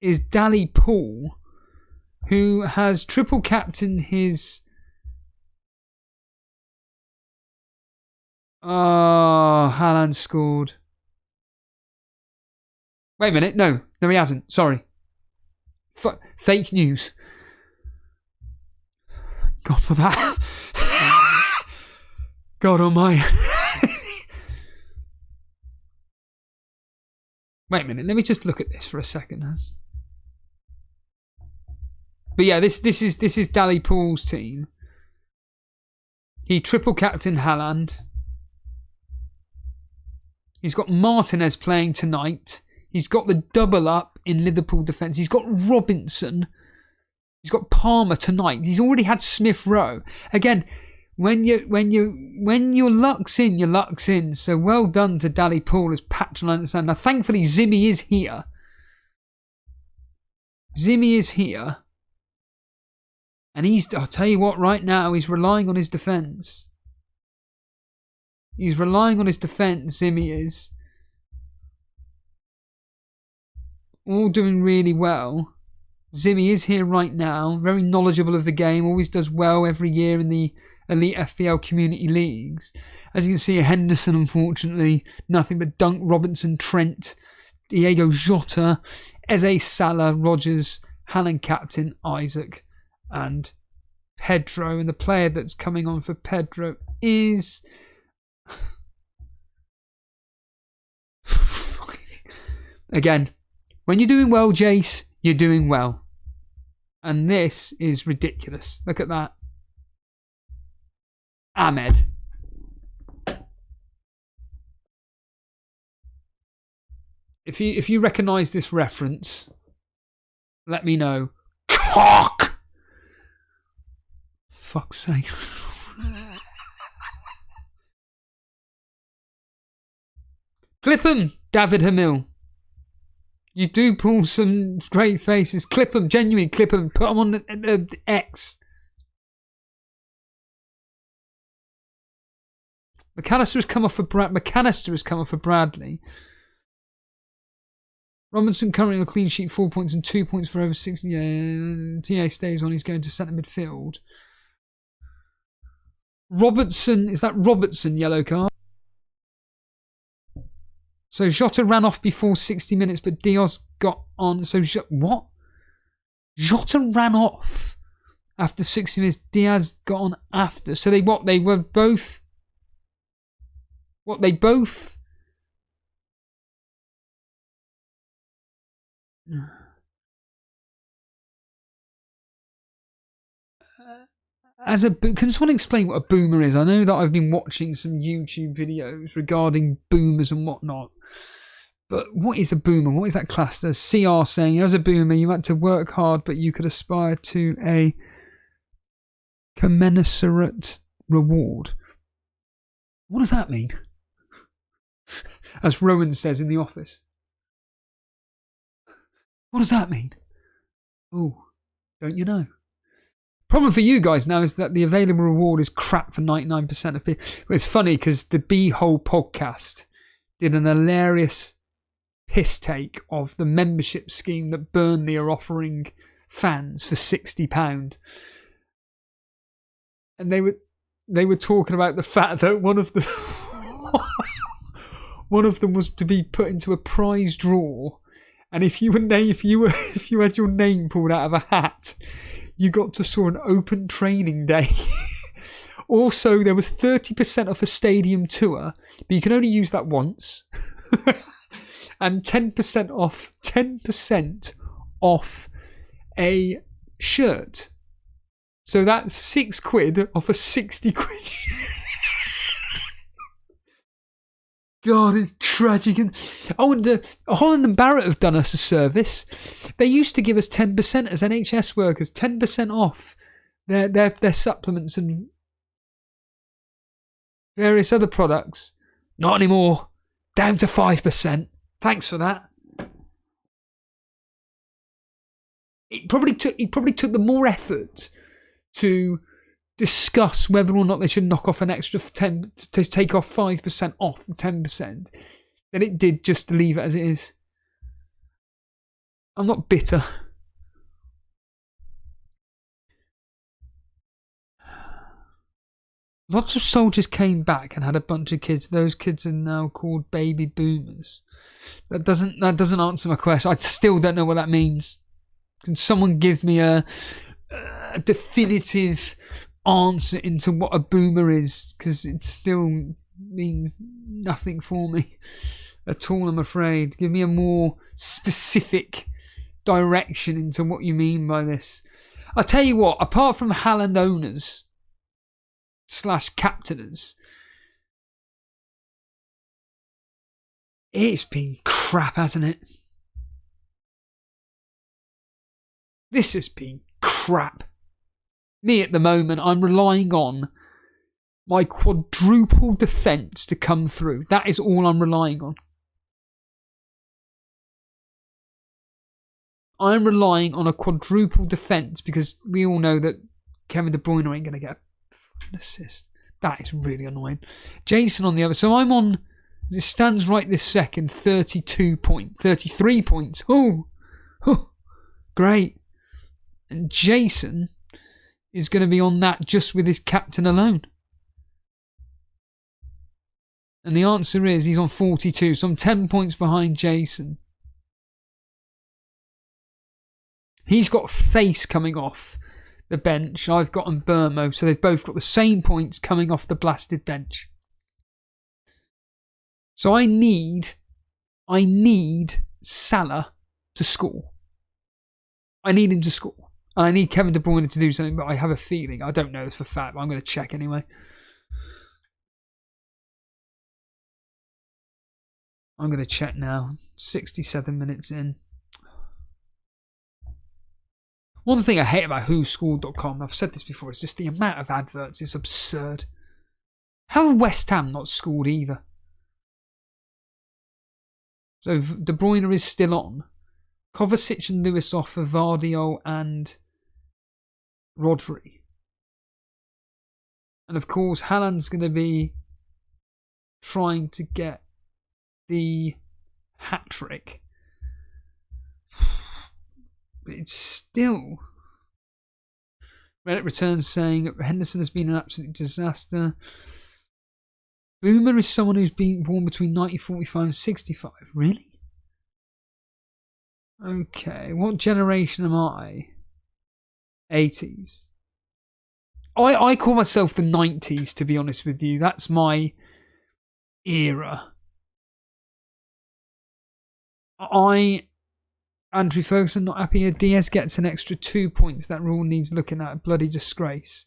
is Dally Paul, who has triple captained his... Oh, Haaland scored. Wait a minute. No, he hasn't. Sorry. Fake news. God for that. God almighty. Wait a minute. Let me just look at this for a second. But yeah, this is Dally Paul's team. He triple captained Haaland. He's got Martinez playing tonight. He's got the double up in Liverpool defence. He's got Robinson. He's got Palmer tonight. He's already had Smith Rowe. Again, when your luck's in, your luck's in. So well done to Dally Paul as patron. I understand. Now, thankfully, Zimmy is here. And I'll tell you what, right now, he's relying on his defence. Zimmy is. All doing really well. Zimmy is here right now, very knowledgeable of the game, always does well every year in the Elite FPL community leagues. As you can see, Henderson, unfortunately, nothing but Dunk, Robinson, Trent, Diego Jota, Eze, Salah, Rodgers, Haaland captain, Isaac, and Pedro. And the player that's coming on for Pedro is... Again, when you're doing well, Jace, you're doing well. And this is ridiculous. Look at that. Ahmed. If you recognise this reference, let me know. Cock! Fuck's sake. Clip him, David Hamil. You do pull some great faces. Clip them, genuinely clip them. Put them on the X. McAllister has come off for Bradley. Robinson currently on a clean sheet, 4 points and 2 points for over 60. Yeah, TA stays on. He's going to centre midfield. Robertson, is that Robertson yellow card? So Jota ran off before 60 minutes, but Diaz got on. So what? Jota ran off after 60 minutes. Diaz got on after. So they were both. What they both. Can someone explain what a boomer is? I know that I've been watching some YouTube videos regarding boomers and whatnot. But what is a boomer? What is that classed as? CR saying, as a boomer, you had to work hard, but you could aspire to a commensurate reward. What does that mean? As Rowan says in The Office. What does that mean? Oh, don't you know? Problem for you guys now is that the available reward is crap for 99% of people. It's funny because the Beehole podcast did an hilarious piss take of the membership scheme that Burnley are offering fans for £60. And they were talking about the fact that one of them was to be put into a prize draw, and if you had your name pulled out of a hat, you got to saw an open training day. Also, there was 30% off a stadium tour, but you can only use that once. And 10% off a shirt. So that's £6 off a 60 quid. God, it's tragic. And Haaland and Barrett have done us a service. They used to give us 10% as NHS workers, 10% off their supplements and various other products. Not anymore. Down to 5%. Thanks for that. It probably took them more effort to discuss whether or not they should knock off an extra 10 to take off 5% off the 10% than it did just to leave it as it is. I'm not bitter. Lots of soldiers came back and had a bunch of kids. Those kids are now called baby boomers. That doesn't answer my question. I still don't know what that means. Can someone give me a definitive answer into what a boomer is? Because it still means nothing for me at all, I'm afraid. Give me a more specific direction into what you mean by this. I'll tell you what, apart from Haaland owners / captainers, it's been crap, hasn't it? This has been crap. Me at the moment, I'm relying on my quadruple defence to come through. That is all I'm relying on. I'm relying on a quadruple defence because we all know that Kevin De Bruyne ain't going to get an assist. That is really annoying. Jason on the other. So I'm on, it stands right this second, 33 points. Oh, great. And Jason is going to be on that just with his captain alone. And the answer is he's on 42. So I'm 10 points behind Jason. He's got Face coming off the bench. I've got Burmo. So they've both got the same points coming off the blasted bench. So I need Salah to score. I need him to score. And I need Kevin De Bruyne to do something, but I have a feeling. I don't know this for a fact, but I'm going to check anyway. I'm going to check now. 67 minutes in. One thing I hate about whoscored.com, I've said this before, is just the amount of adverts is absurd. How have West Ham not scored either? So De Bruyne is still on. Kovacic and Lewis off for Vardio and Rodri. And of course, Haaland's going to be trying to get the hat-trick. But it's still... Reddit returns saying Henderson has been an absolute disaster. Boomer is someone who's been born between 1945 and 65. Really? Okay, what generation am I? 80s. I call myself the 90s, to be honest with you. That's my era. Andrew Ferguson, not happy here. Diaz gets an extra 2 points. That rule needs looking at. A bloody disgrace.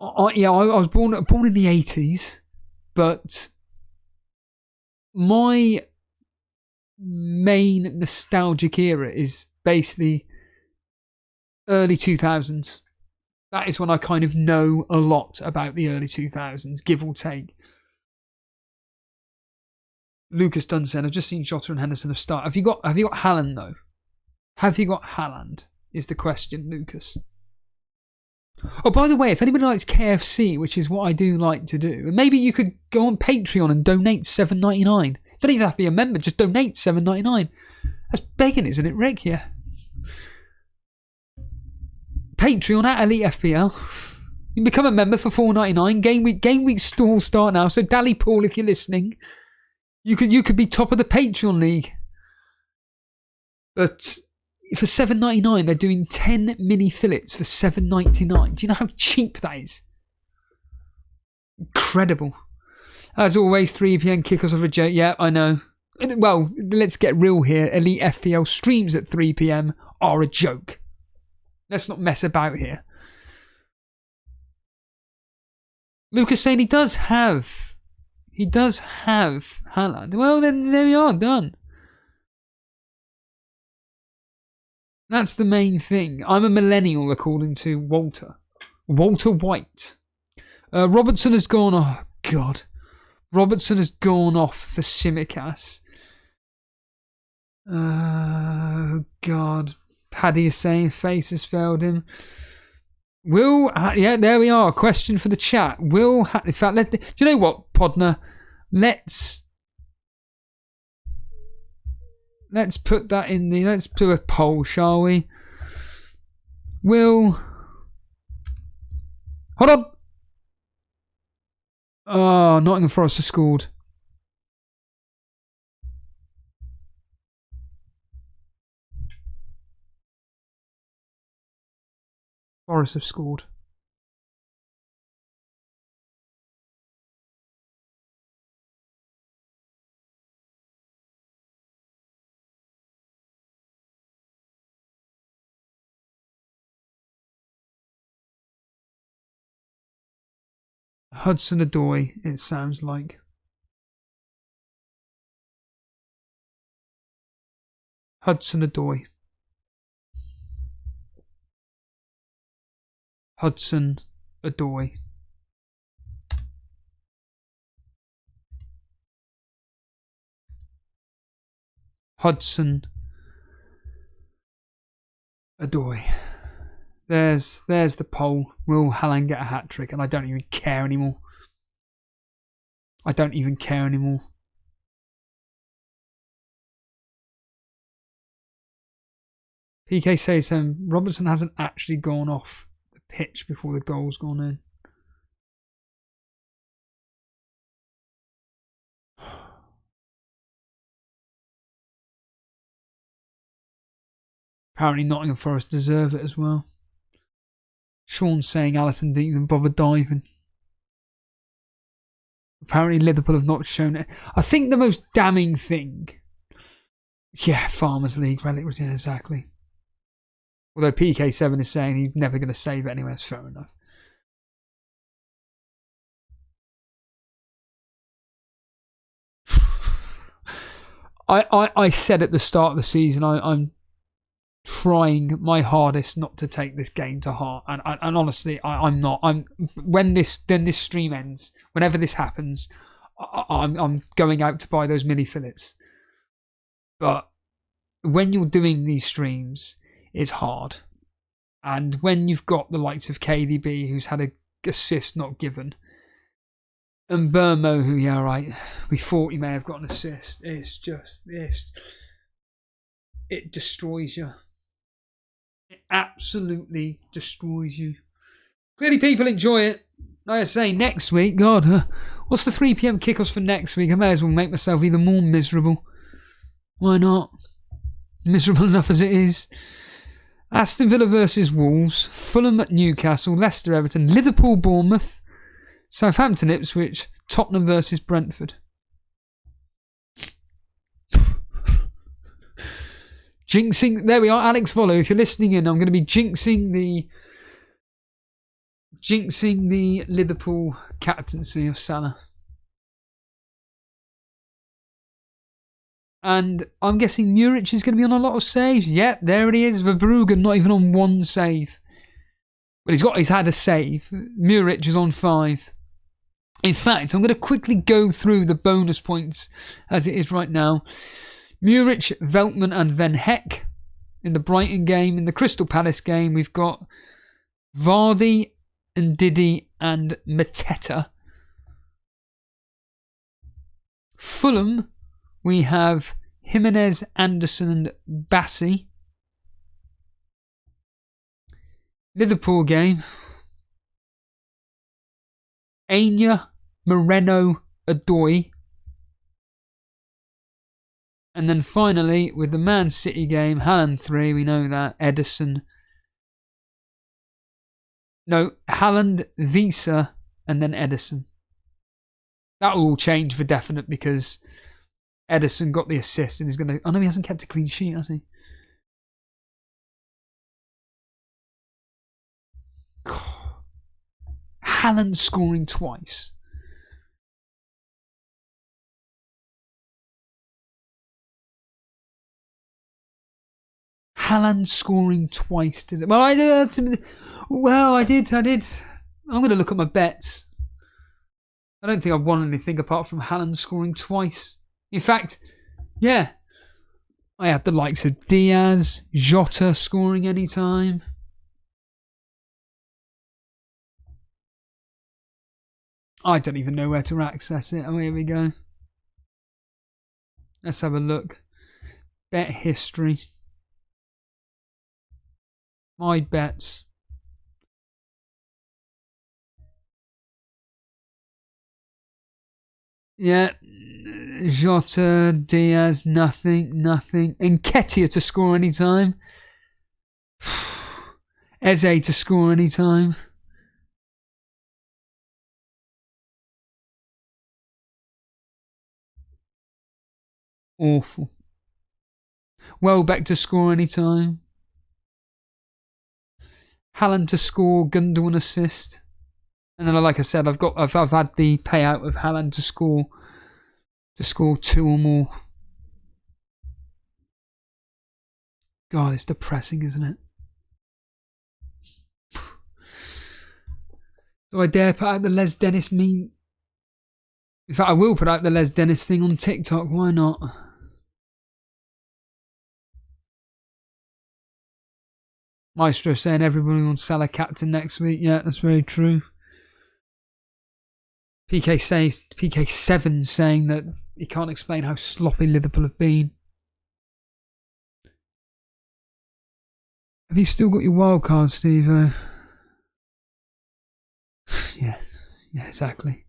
I was born in the 80s, but my main nostalgic era is basically early 2000s. That is when I kind of know a lot about the early 2000s, give or take. Lucas Dunsen, I've just seen Jota and Henderson have started. Have you got Haaland though? Have you got Haaland? Is the question, Lucas. Oh, by the way, if anybody likes KFC, which is what I do like to do, maybe you could go on Patreon and donate $7.99. You don't even have to be a member, just donate $7.99. That's begging, isn't it, Rick? Yeah. Patreon at Elite FPL. You can become a member for $4.99. Game week stall start now. So Dally Paul, if you're listening, you could be top of the Patreon league. But for $7.99, they're doing 10 mini fillets for $7.99. Do you know how cheap that is? Incredible. As always, 3 p.m. kickoffs of a joke. Yeah, I know. Well, let's get real here. Elite FPL streams at 3 p.m. are a joke. Let's not mess about here. Lucas saying he does have Haaland. Well, then there we are, done. That's the main thing. I'm a millennial, according to Walter White. Robertson has gone. Oh God, Robertson has gone off for Simicast. God, Paddy is saying face has failed him. Yeah, there we are. Question for the chat. In fact, do you know what, Podner? Let's put that in the. Let's do a poll, shall we? Hold on. Oh, Nottingham Forest have scored. Forest have scored. Hudson-Odoi, it sounds like. Hudson-Odoi. Hudson-Odoi. Hudson-Odoi. There's the poll. Will Haaland get a hat-trick? And I don't even care anymore. PK says Robertson hasn't actually gone off the pitch before the goal's gone in. Apparently Nottingham Forest deserve it as well. Sean's saying Alisson didn't even bother diving. Apparently Liverpool have not shown it. I think the most damning thing... Yeah, Farmers League. Exactly. Although PK7 is saying he's never going to save it anyway. That's fair enough. I said at the start of the season I'm trying my hardest not to take this game to heart, and honestly I'm not. When this stream ends, whenever this happens, I'm going out to buy those mini fillets. But when you're doing these streams, it's hard, and when you've got the likes of KDB who's had a assist not given, and Burmo who we thought he may have got an assist, it's just this. It destroys you. It absolutely destroys you. Clearly people enjoy it. Like I say, next week, God, what's the 3 p.m. kickoffs for next week? I may as well make myself even more miserable. Why not? Miserable enough as it is. Aston Villa versus Wolves, Fulham at Newcastle, Leicester Everton, Liverpool Bournemouth, Southampton Ipswich, Tottenham versus Brentford. Jinxing, there we are, Alex Volo. If you're listening in, I'm going to be jinxing the Liverpool captaincy of Salah. And I'm guessing Muric is going to be on a lot of saves. Yep, there it is. Verbruggen not even on 1 save. But he's had a save. Muric is on 5. In fact, I'm going to quickly go through the bonus points as it is right now. Muric, Veltman and Van Heck in the Brighton game. In the Crystal Palace game, we've got Vardy and Didi and Mateta. Fulham, we have Jimenez, Anderson and Bassi. Liverpool game. Anya, Moreno, Adoy. And then finally, with the Man City game, Haaland 3, we know that. Edison. No, Haaland, Visa, and then Edison. That will all change for definite because Edison got the assist and is going to... Oh no, he hasn't kept a clean sheet, has he? Haaland scoring twice. Haaland scoring twice. Well, I did. I'm going to look at my bets. I don't think I've won anything apart from Haaland scoring twice. In fact, yeah, I had the likes of Diaz, Jota scoring anytime. I don't even know where to access it. Oh, here we go. Let's have a look. Bet history. My bets. Yeah. Jota, Diaz, nothing. Nketiah to score anytime. Eze to score anytime. Awful. Welbeck to score anytime. Haaland to score, Gundogan assist. And then, like I said, I've had the payout of Haaland to score 2 or more. God, it's depressing, isn't it? Do I dare put out the Les Dennis meme? In fact, I will put out the Les Dennis thing on TikTok. Why not? Maestro saying everybody wants Salah captain next week. Yeah, that's very true. PK7 saying that he can't explain how sloppy Liverpool have been. Have you still got your wild card, Steve? Yeah, exactly.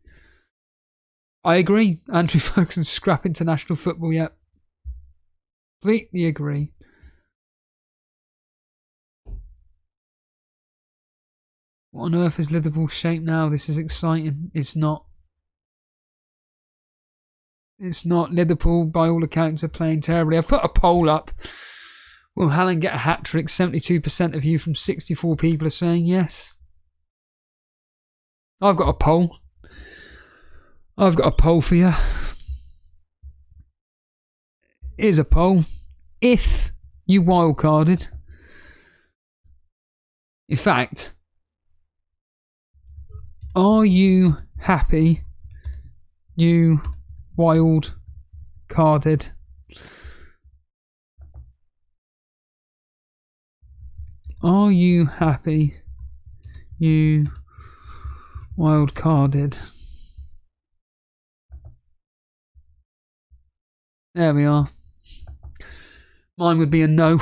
I agree. Andrew Ferguson scrap international football. Yeah, completely agree. What on earth is Liverpool's shape now? This is exciting. It's not. Liverpool, by all accounts, are playing terribly. I've put a poll up. Will Haaland get a hat-trick? 72% of you from 64 people are saying yes. I've got a poll. I've got a poll for you. Here's a poll. If you wildcarded, in fact, are you happy you wild-carded? Are you happy you wild-carded? There we are. Mine would be a no.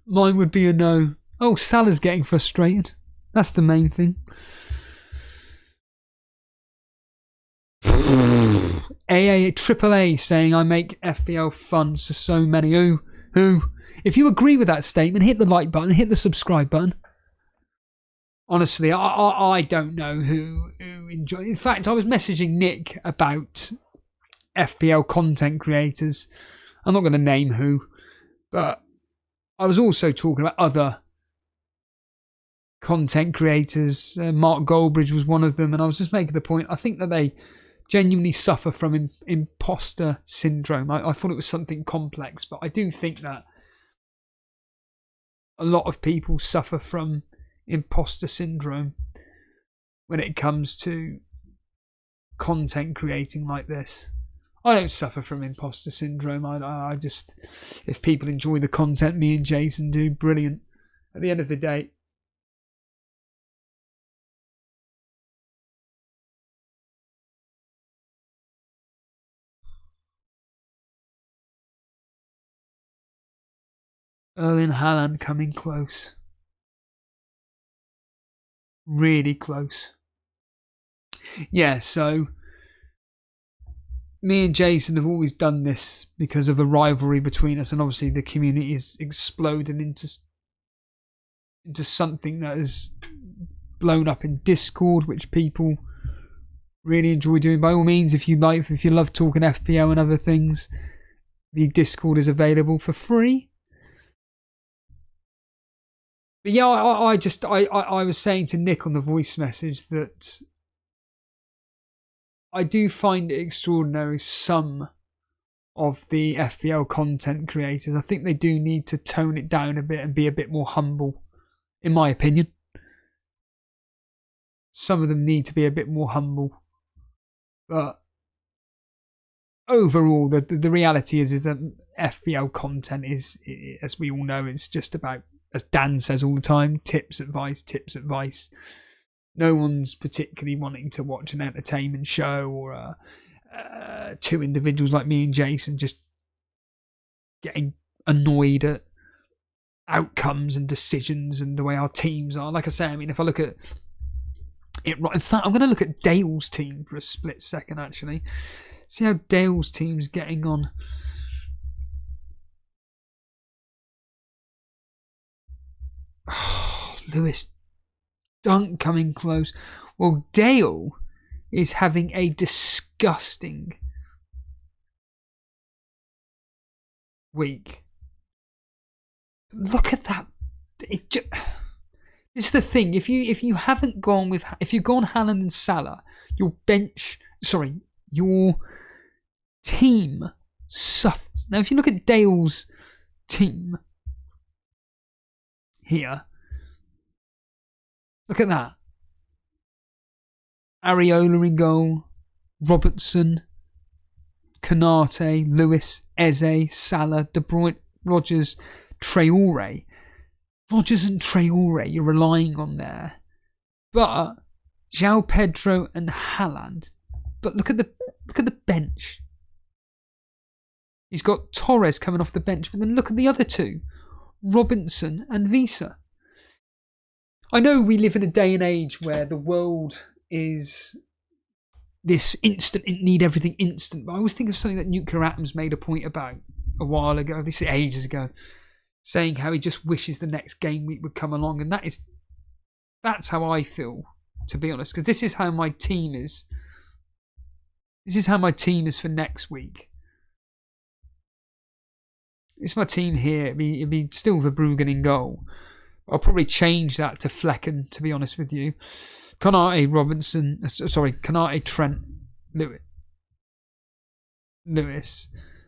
Mine would be a no. Oh, Salah's getting frustrated. That's the main thing. AAA saying I make FPL fun to so many. Who? If you agree with that statement, hit the like button, hit the subscribe button. Honestly, I don't know who enjoy. In fact, I was messaging Nick about FPL content creators. I'm not going to name who, but I was also talking about other content creators. Mark Goldbridge was one of them, and I was just making the point. I think that they genuinely suffer from imposter syndrome. I thought it was something complex, but I do think that a lot of people suffer from imposter syndrome when it comes to content creating like this. I don't suffer from imposter syndrome. I just, if people enjoy the content me and Jason do, brilliant. At the end of the day, Erling Haaland coming close. Really close. Yeah, so me and Jason have always done this because of a rivalry between us, and obviously the community is exploding into something that is blown up in Discord, which people really enjoy doing. By all means, if you love talking FPL and other things, the Discord is available for free. But yeah, I was saying to Nick on the voice message that I do find it extraordinary, some of the FPL content creators. I think they do need to tone it down a bit and be a bit more humble, in my opinion. Some of them need to be a bit more humble. But overall, the reality is that FPL content is, as we all know, it's just about, as Dan says all the time, tips, advice. No one's particularly wanting to watch an entertainment show or two individuals like me and Jason just getting annoyed at outcomes and decisions and the way our teams are. Like I say, I mean, if I look at it, in fact, I'm going to look at Dale's team for a split second, actually. See how Dale's team's getting on. Lewis Dunk coming close. Well, Dale is having a disgusting week. Look at that. This is the thing. If you haven't gone with, if you've gone Haaland and Salah, your team suffers. Now, if you look at Dale's team here, look at that. Areola in goal, Robertson, Konate, Lewis, Eze, Salah, De Bruyne, Rodgers, Traore. Rodgers and Traore you're relying on there. But João Pedro and Haaland. But look at the bench. He's got Torres coming off the bench, but then look at the other two. Robinson and Visa. I know we live in a day and age where the world is this instant, need everything instant, but I always think of something that Nuclear Atoms made a point about a while ago, this is ages ago, saying how he just wishes the next game week would come along, and that's how I feel, to be honest, because this is how my team is. This is how my team is for next week. It's my team here. It'd be still Verbruggen in goal. I'll probably change that to Flecken, to be honest with you. Konate, Trent, Lewis,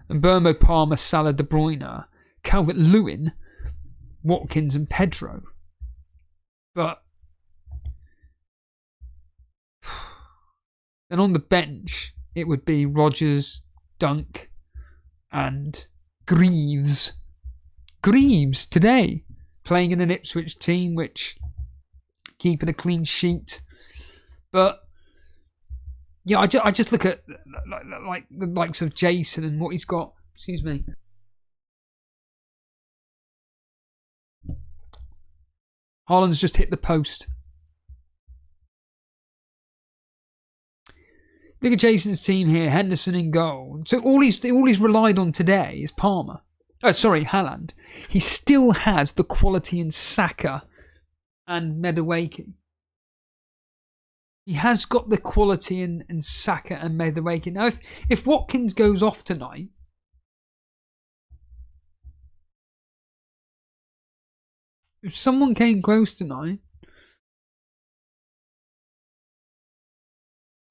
and Burmo, Palmer, Salah, De Bruyne, Calvert-Lewin, Watkins, and Pedro. But then on the bench, it would be Rodgers, Dunk, and Greaves. Greaves today, playing in an Ipswich team which keeping a clean sheet. But yeah, I just look at like the likes of Jason and what he's got. Excuse me. Haaland's just hit the post. Look at Jason's team here. Henderson in goal. So all he's relied on today is Palmer. Oh, sorry, Haaland. He still has the quality in Saka and Madueke. He has got the quality in Saka and Madueke. Now, if Watkins goes off tonight, if someone came close tonight,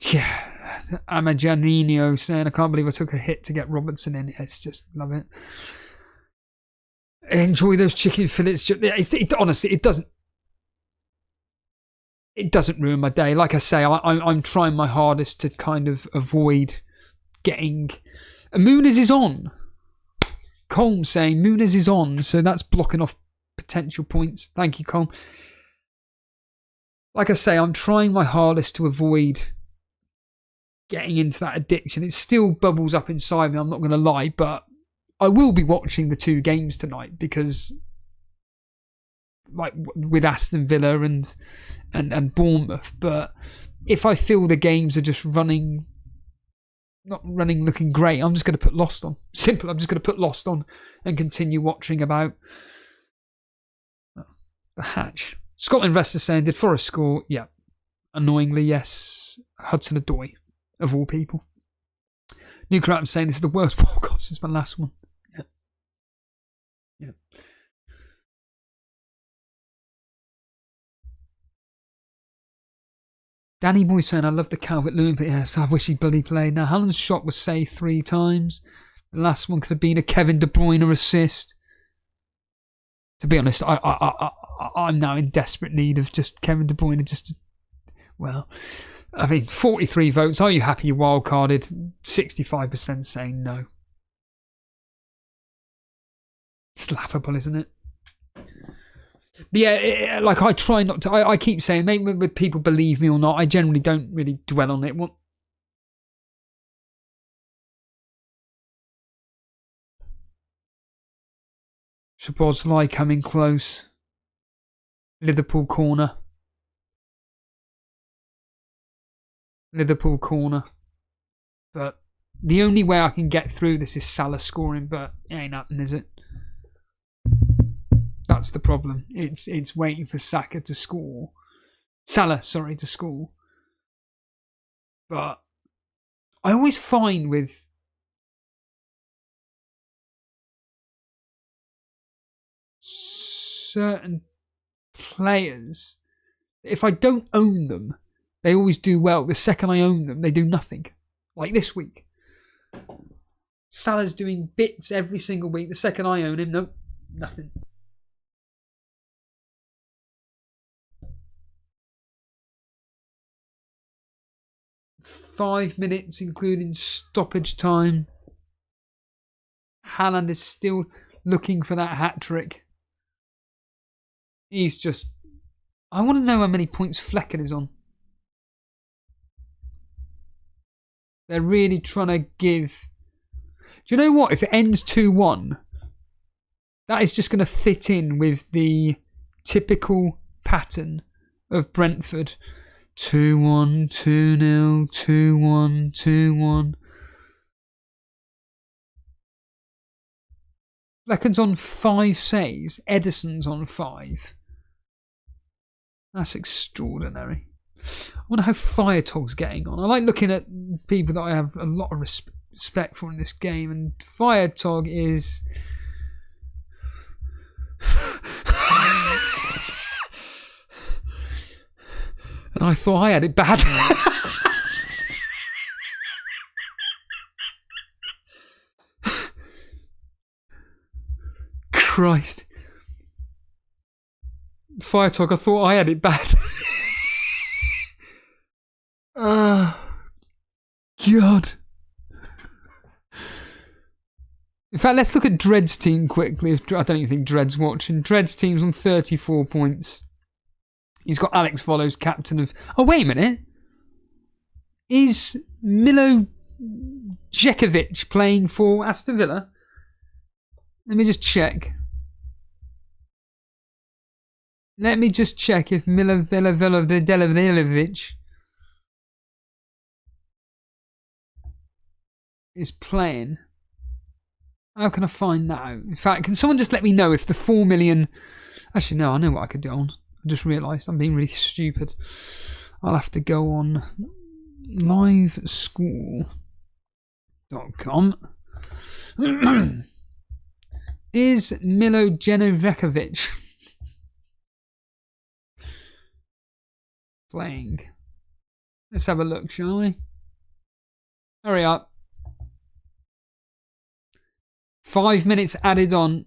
yeah, Amajanino saying, I can't believe I took a hit to get Robertson in. It's just, love it. Enjoy those chicken fillets. Honestly, it doesn't ruin my day. Like I say, I'm trying my hardest to kind of avoid getting... Muniz is on. Colm saying Muniz is on, so that's blocking off potential points. Thank you, Colm. Like I say, I'm trying my hardest to avoid getting into that addiction. It still bubbles up inside me, I'm not going to lie, but I will be watching the 2 games tonight because, like, with Aston Villa and Bournemouth, but if I feel the games are just looking great, I'm just going to put Lost on. Simple, I'm just going to put Lost on and continue watching about the Hatch. Scotland Investor saying, did Forest score? Yeah. Annoyingly, yes. Hudson-Odoi, of all people. New Crap saying this is the worst podcast since my last one. Yeah. Danny Boy saying, I love the Calvert-Lewin, but yeah, I wish he bloody played. Now, Haaland's shot was saved 3 times. The last one could have been a Kevin De Bruyne assist. To be honest, I'm now in desperate need of just Kevin De Bruyne. Well, I mean, 43 votes. Are you happy you wildcarded? 65% saying no. It's laughable, isn't it? But yeah, like I try not to. I keep saying, maybe whether people believe me or not, I generally don't really dwell on it. What? Shabozlai coming close. Liverpool corner. But the only way I can get through this is Salah scoring, but it ain't happening, is it? That's the problem. It's waiting for Saka to score. Salah, sorry, to score. But I always find with certain players, if I don't own them, they always do well. The second I own them, they do nothing. Like this week. Salah's doing bits every single week. The second I own him, nope, nothing. Five minutes, including stoppage time. Haaland is still looking for that hat-trick. He's just... I want to know how many points Flecken is on. They're really trying to give... Do you know what? If it ends 2-1, that is just going to fit in with the typical pattern of Brentford. 2-1, 2-0, 2-1, 2-1. Flecken's on 5 saves. Edison's on 5. That's extraordinary. I wonder how Firetog's getting on. I like looking at people that I have a lot of respect for in this game, and Firetog is... And I thought I had it bad. Christ. Firetog, I thought I had it bad. God. In fact, let's look at Dread's team quickly. I don't even think Dread's watching. Dread's team's on 34 points. He's got Alex Vollo's captain of... Oh, wait a minute. Is Milo Djekovic playing for Aston Villa? Let me just check. Let me just check if Milo Djekovic is playing. How can I find that out? In fact, can someone just let me know if the 4 million... Actually, no, I know what I could do on. I just realised I'm being really stupid. I'll have to go on liveschool.com. Is Milo Djekovic playing? Let's have a look, shall we? Hurry up. 5 minutes added on.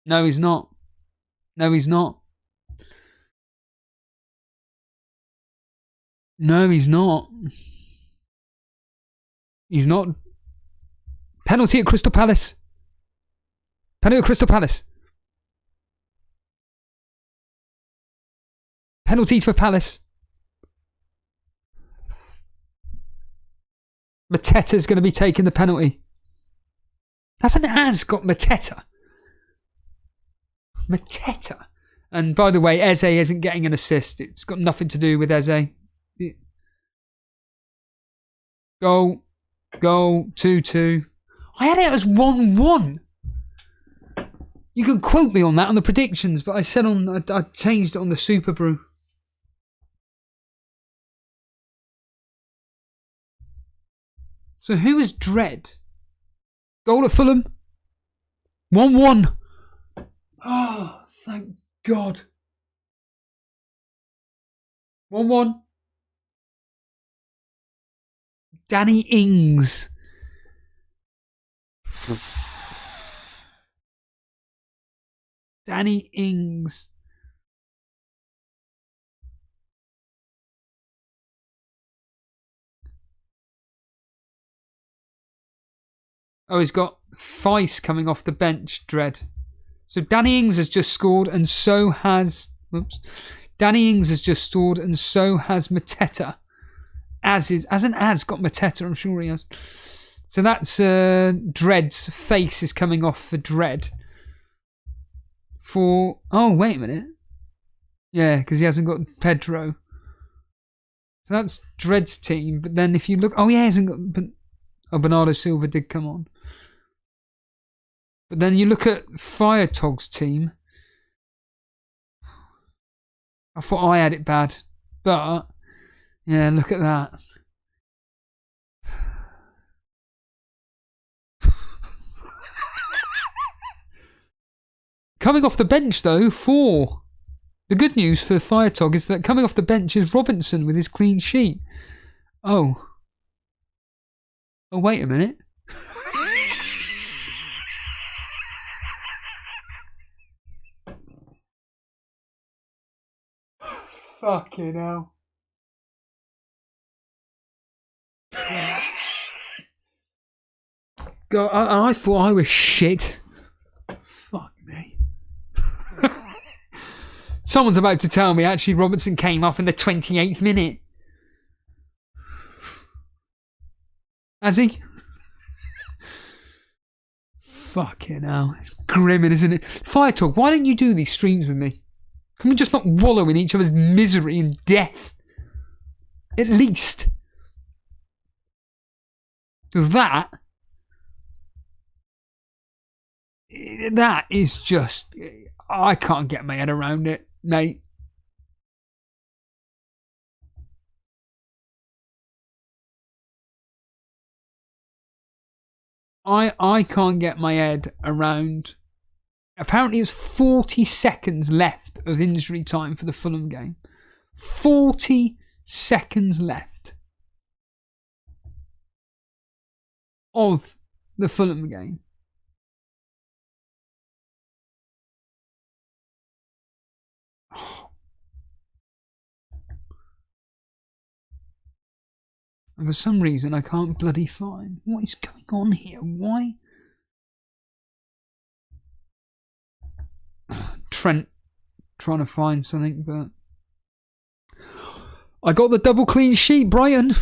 No, he's not. No, he's not. No, he's not. He's not. Penalty at Crystal Palace. Penalty at Crystal Palace. Penalties for Palace. Mateta's going to be taking the penalty. That's an Ascot Mateta. Mateta. And by the way, Eze isn't getting an assist. It's got nothing to do with Eze. Goal. Goal. 2-2. I had it as 1-1. You can quote me on that on the predictions, but I said I changed it on the Super Brew. So who is Dread? Goal at Fulham. 1-1. Oh, thank God. 1-1. Danny Ings. Danny Ings. Oh, he's got Feist coming off the bench, Dread. So Danny Ings has just scored and so has... Whoops. Danny Ings has just scored and so has Mateta. Hasn't got Mateta, I'm sure he has. So that's Dread's face is coming off for Dread. Oh, wait a minute. Yeah, because he hasn't got Pedro. So that's Dread's team. But then if you look... Oh, yeah, he hasn't got... Bernardo Silva did come on. But then you look at Firetog's team. I thought I had it bad. But, yeah, look at that. Coming off the bench, though, the good news for Firetog is that coming off the bench is Robinson with his clean sheet. Oh, wait a minute. Fucking hell. God, I thought I was shit. Fuck me. Someone's about to tell me actually Robinson came off in the 28th minute. Has he? Fucking hell. It's grim, isn't it? Fire Talk, why don't you do these streams with me? Can we just not wallow in each other's misery and death? At least. That is just... I can't get my head around it, mate. I can't get my head around... Apparently it's 40 seconds left of injury time for the Fulham game. 40 seconds left of the Fulham game. And for some reason I can't bloody find what is going on here. Why? Trent trying to find something, but I got the double clean sheet, Brighton.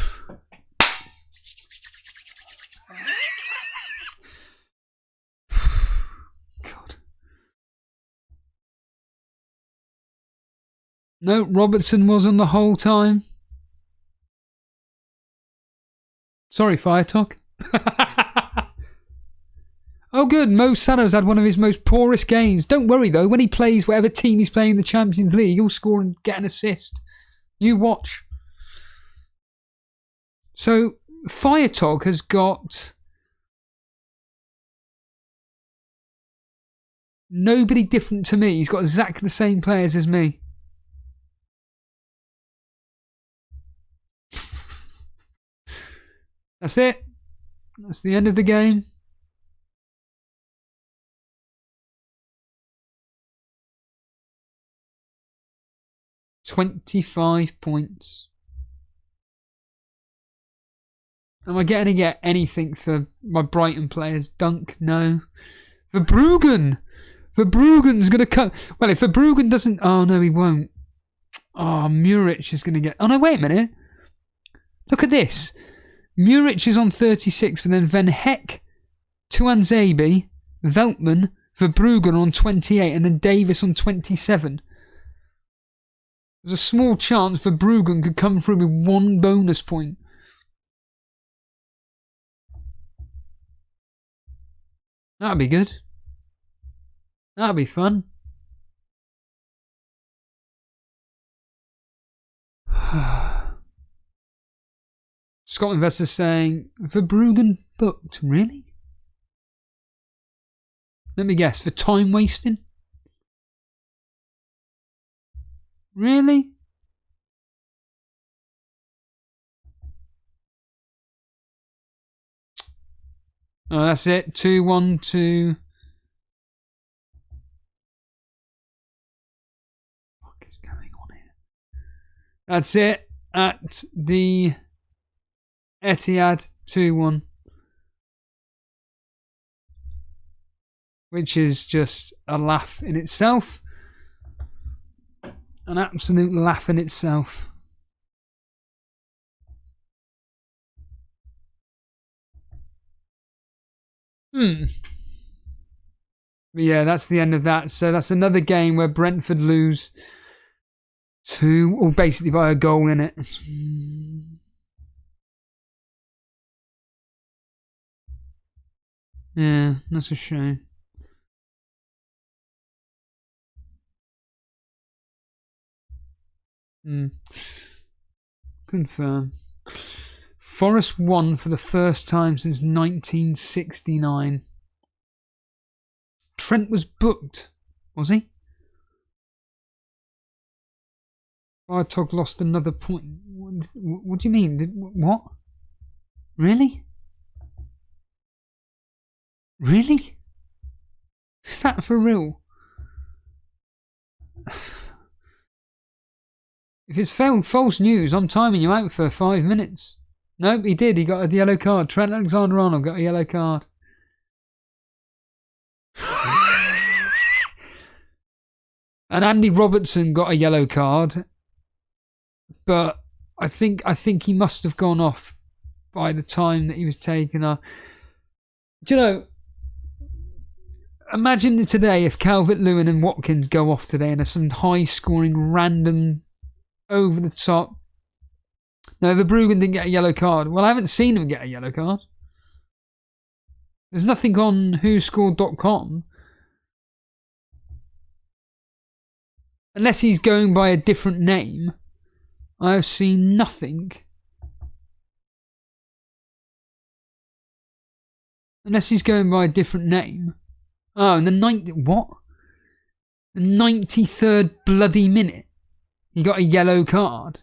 God. No, Robertson was on the whole time. Sorry, Fire Talk. Oh, good. Mo Salah's had one of his most poorest games. Don't worry, though. When he plays whatever team he's playing in the Champions League, he'll score and get an assist. You watch. So, Firetog has got nobody different to me. He's got exactly the same players as me. That's it. That's the end of the game. £25 points. Am I going to get anything for my Brighton players? Dunk? No. Verbruggen! Verbruggen's going to cut. Well, if Verbruggen doesn't... Oh, no, he won't. Oh, Muric is going to get... Oh, no, wait a minute. Look at this. Muric is on 36, but then Van Heck, Tuanzebe, Veltman, Verbruggen on 28, and then Davis on 27. There's a small chance Verbruggen could come through with 1 bonus point. That'd be good. That'd be fun. Scott investors saying Verbruggen booked. Really? Let me guess. For time wasting? Really? Oh, that's it. 2-1-2. What is going on here? That's it. At the Etihad 2-1. Which is just a laugh in itself. An absolute laugh in itself. But yeah, that's the end of that. So that's another game where Brentford lose or basically by a goal in it. Yeah, that's a shame. Confirm. Forest won for the first time since 1969. Trent was booked, was he? Bartog lost another point. What do you mean? What? Really? Really? Is that for real? If it's false news, I'm timing you out for 5 minutes. Nope, he did. He got a yellow card. Trent Alexander-Arnold got a yellow card. And Andy Robertson got a yellow card. But I think he must have gone off by the time that he was taken off. Do you know, imagine today if Calvert-Lewin and Watkins go off today and there's some high-scoring, random, over-the-top. No, Verbruggen didn't get a yellow card. Well, I haven't seen him get a yellow card. There's nothing on whoscored.com. Unless he's going by a different name. I have seen nothing. Unless he's going by a different name. Oh, and the 93rd bloody minute. He got a yellow card.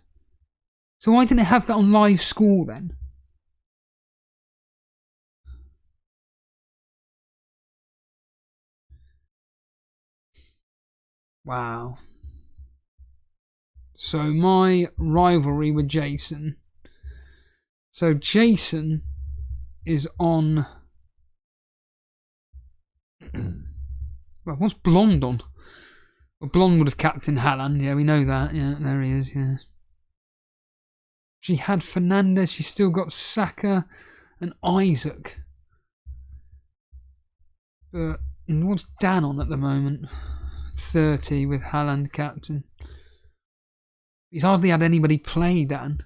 So why didn't it have that on live score then? Wow. So my rivalry with Jason. So Jason is on... Well, what's Blonde on? Well, Blonde would have captained Haaland. Yeah, we know that. Yeah, there he is. Yeah. She had Fernandes. She's still got Saka and Isaac. But what's Dan on at the moment? 30 with Haaland captain. He's hardly had anybody play, Dan.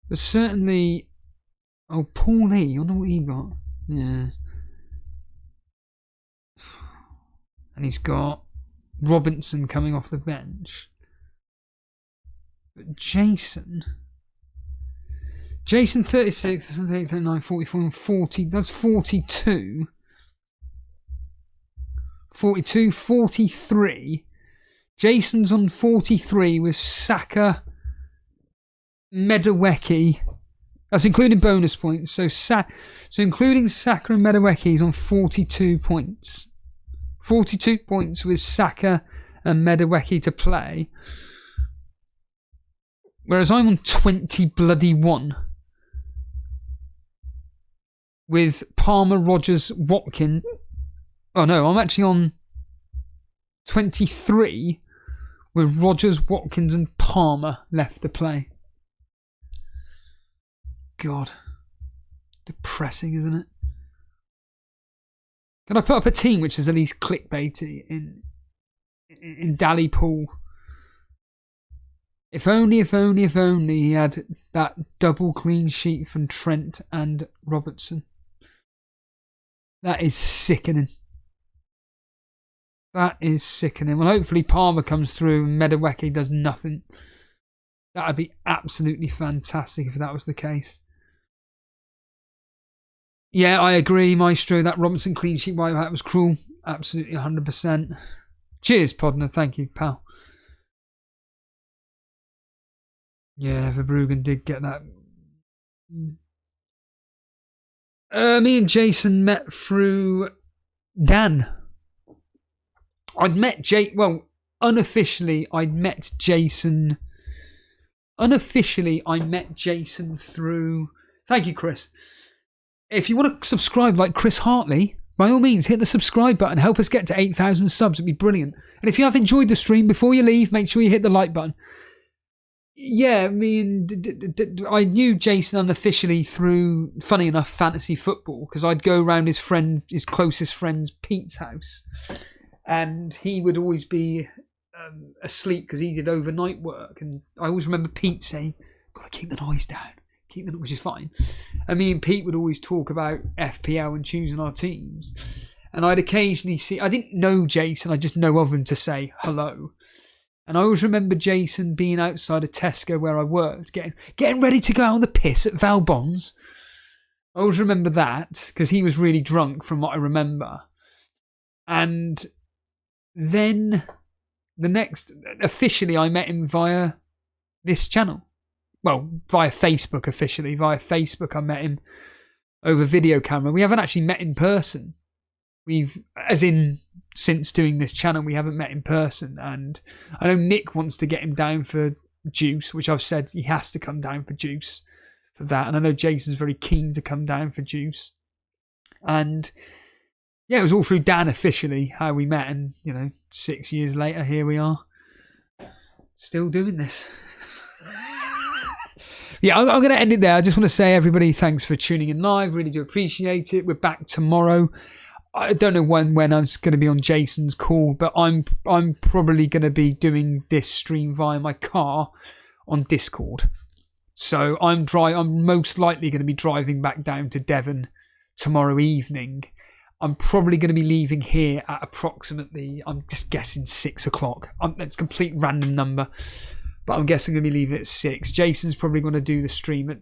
But certainly... Oh, Paul Lee. I wonder what he got. Yeah. And he's got Robinson coming off the bench. But Jason 36, 38, 39, 44, and 40. That's 42. 42, 43. Jason's on 43 with Saka, Medaweki, That's including bonus points. So including Saka and Madueke, he's on 42 points. 42 points with Saka and Madueke to play. Whereas I'm on 21 with Palmer, Rodgers, Watkins. Oh no, I'm actually on 23 with Rodgers, Watkins and Palmer left to play. God. Depressing, isn't it? Can I put up a team which is at least clickbaity in Dally Pool? If only he had that double clean sheet from Trent and Robertson. That is sickening. That is sickening. Well, hopefully Palmer comes through and Madueke does nothing. That would be absolutely fantastic if that was the case. Yeah, I agree, Maestro. That Robinson clean sheet wipeout was cruel. Absolutely 100%. Cheers, Podner. Thank you, pal. Yeah, Verbruggen did get that. Me and Jason met through Dan. Unofficially, I'd met Jason. Unofficially, I met Jason through. Thank you, Chris. If you want to subscribe like Chris Hartley, by all means, hit the subscribe button. Help us get to 8,000 subs. It'd be brilliant. And if you have enjoyed the stream, before you leave, make sure you hit the like button. Yeah, I mean, I knew Jason unofficially through, funny enough, fantasy football, because I'd go around his closest friend's Pete's house, and he would always be asleep because he did overnight work, and I always remember Pete saying, "Gotta keep the noise down," which is fine. And me and Pete would always talk about FPL and choosing our teams, and I'd occasionally see. I didn't know Jason; I just know of him to say hello. And I always remember Jason being outside of Tesco where I worked, getting ready to go out on the piss at Valbon's. I always remember that because he was really drunk from what I remember. And then officially I met him via this channel. Well, via Facebook officially. Via Facebook I met him over video camera. We haven't actually met in person. Since doing this channel, we haven't met in person, and I know Nick wants to get him down for Juice, which I've said he has to come down for Juice for that, and I know Jason's very keen to come down for Juice. And yeah, it was all through Dan officially how we met, and 6 years later, here we are, still doing this. Yeah, I'm going to end it there. I just want to say, everybody, thanks for tuning in live. Really do appreciate it. We're back tomorrow. I don't know when I'm going to be on Jason's call, but I'm probably going to be doing this stream via my car on Discord. So I'm most likely going to be driving back down to Devon tomorrow evening. I'm probably going to be leaving here at approximately, I'm just guessing 6 o'clock. It's a complete random number, but I'm guessing I'm going to be leaving at 6. Jason's probably going to do the stream at,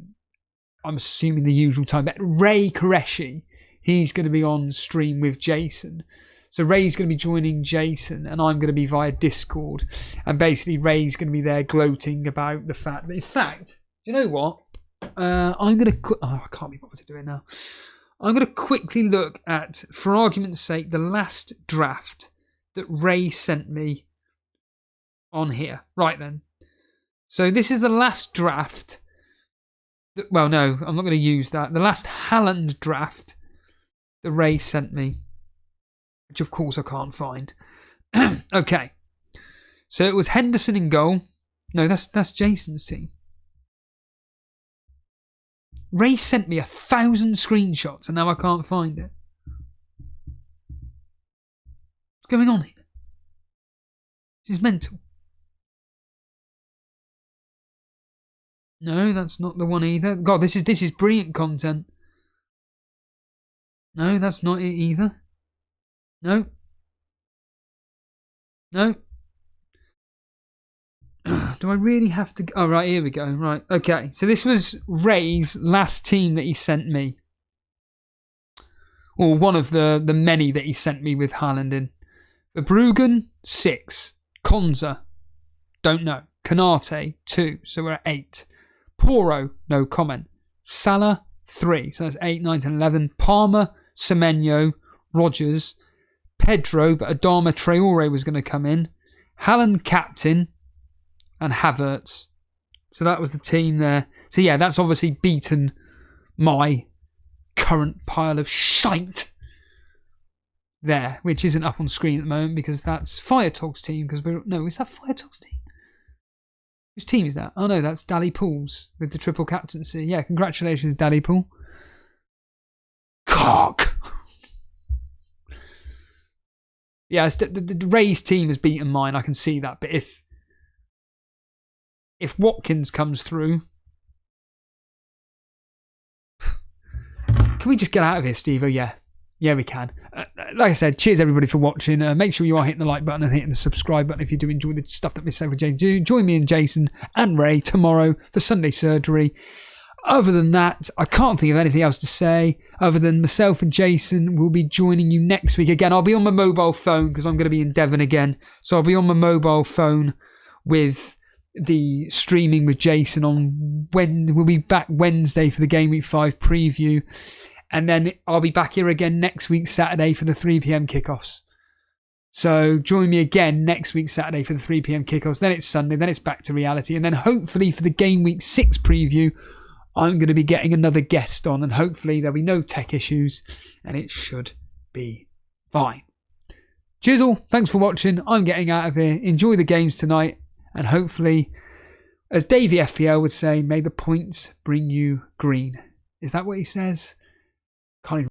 I'm assuming, the usual time. But Ray Qureshi, he's going to be on stream with Jason. So Ray's going to be joining Jason, and I'm going to be via Discord. And basically Ray's going to be there gloating about the fact that, in fact, do you know what? I'm going to... I can't be bothered to do it now. I'm going to quickly look at, for argument's sake, the last draft that Ray sent me on here. Right then. So this is the last draft. Well, no, I'm not going to use that. The last Haaland draft that Ray sent me, which of course I can't find. Okay, so it was Henderson in goal. No, that's Jason's team. Ray sent me 1,000 screenshots and now I can't find it. What's going on here? This is mental. No, that's not the one either. God, this is brilliant content. No, that's not it either. No. No. Do I really have to... Oh, right, here we go. Right, okay. So this was Ray's last team that he sent me. Or one of the many that he sent me with Haaland in. Verbruggen, 6. Konza, don't know. Canate, 2. So we're at 8. Poro, no comment. Salah, 3. So that's 8, 9, 10, 11. Palmer, Semenyo, Rodgers, Pedro, but Adama Traore was going to come in. Haaland, captain, and Havertz. So that was the team there. So yeah, that's obviously beaten my current pile of shite there, which isn't up on screen at the moment because that's Firetalk's team. Is that Firetalk's team? Whose team is that? Oh no, that's Dally Pool's with the triple captaincy. Yeah, congratulations, Dally Pool. Cock. Yeah, the Ray's team has beaten mine. I can see that. But if Watkins comes through, can we just get out of here, Steve? Oh yeah, we can. Like I said, cheers everybody for watching. Make sure you are hitting the like button and hitting the subscribe button if you do enjoy the stuff that we say with Jason. Join me and Jason and Ray tomorrow for Sunday surgery. Other than that, I can't think of anything else to say other than myself and Jason will be joining you next week. Again, I'll be on my mobile phone because I'm going to be in Devon again. So I'll be on my mobile phone with the streaming with Jason on when we'll be back Wednesday for the Game Week 5 preview. And then I'll be back here again next week, Saturday, for the 3 p.m. kickoffs. So join me again next week, Saturday, for the 3 p.m. kickoffs. Then it's Sunday. Then it's back to reality. And then hopefully for the Game Week 6 preview, I'm going to be getting another guest on. And hopefully there'll be no tech issues. And it should be fine. Cheers all. Thanks for watching. I'm getting out of here. Enjoy the games tonight. And hopefully, as Davey FPL would say, may the points bring you green. Is that what he says?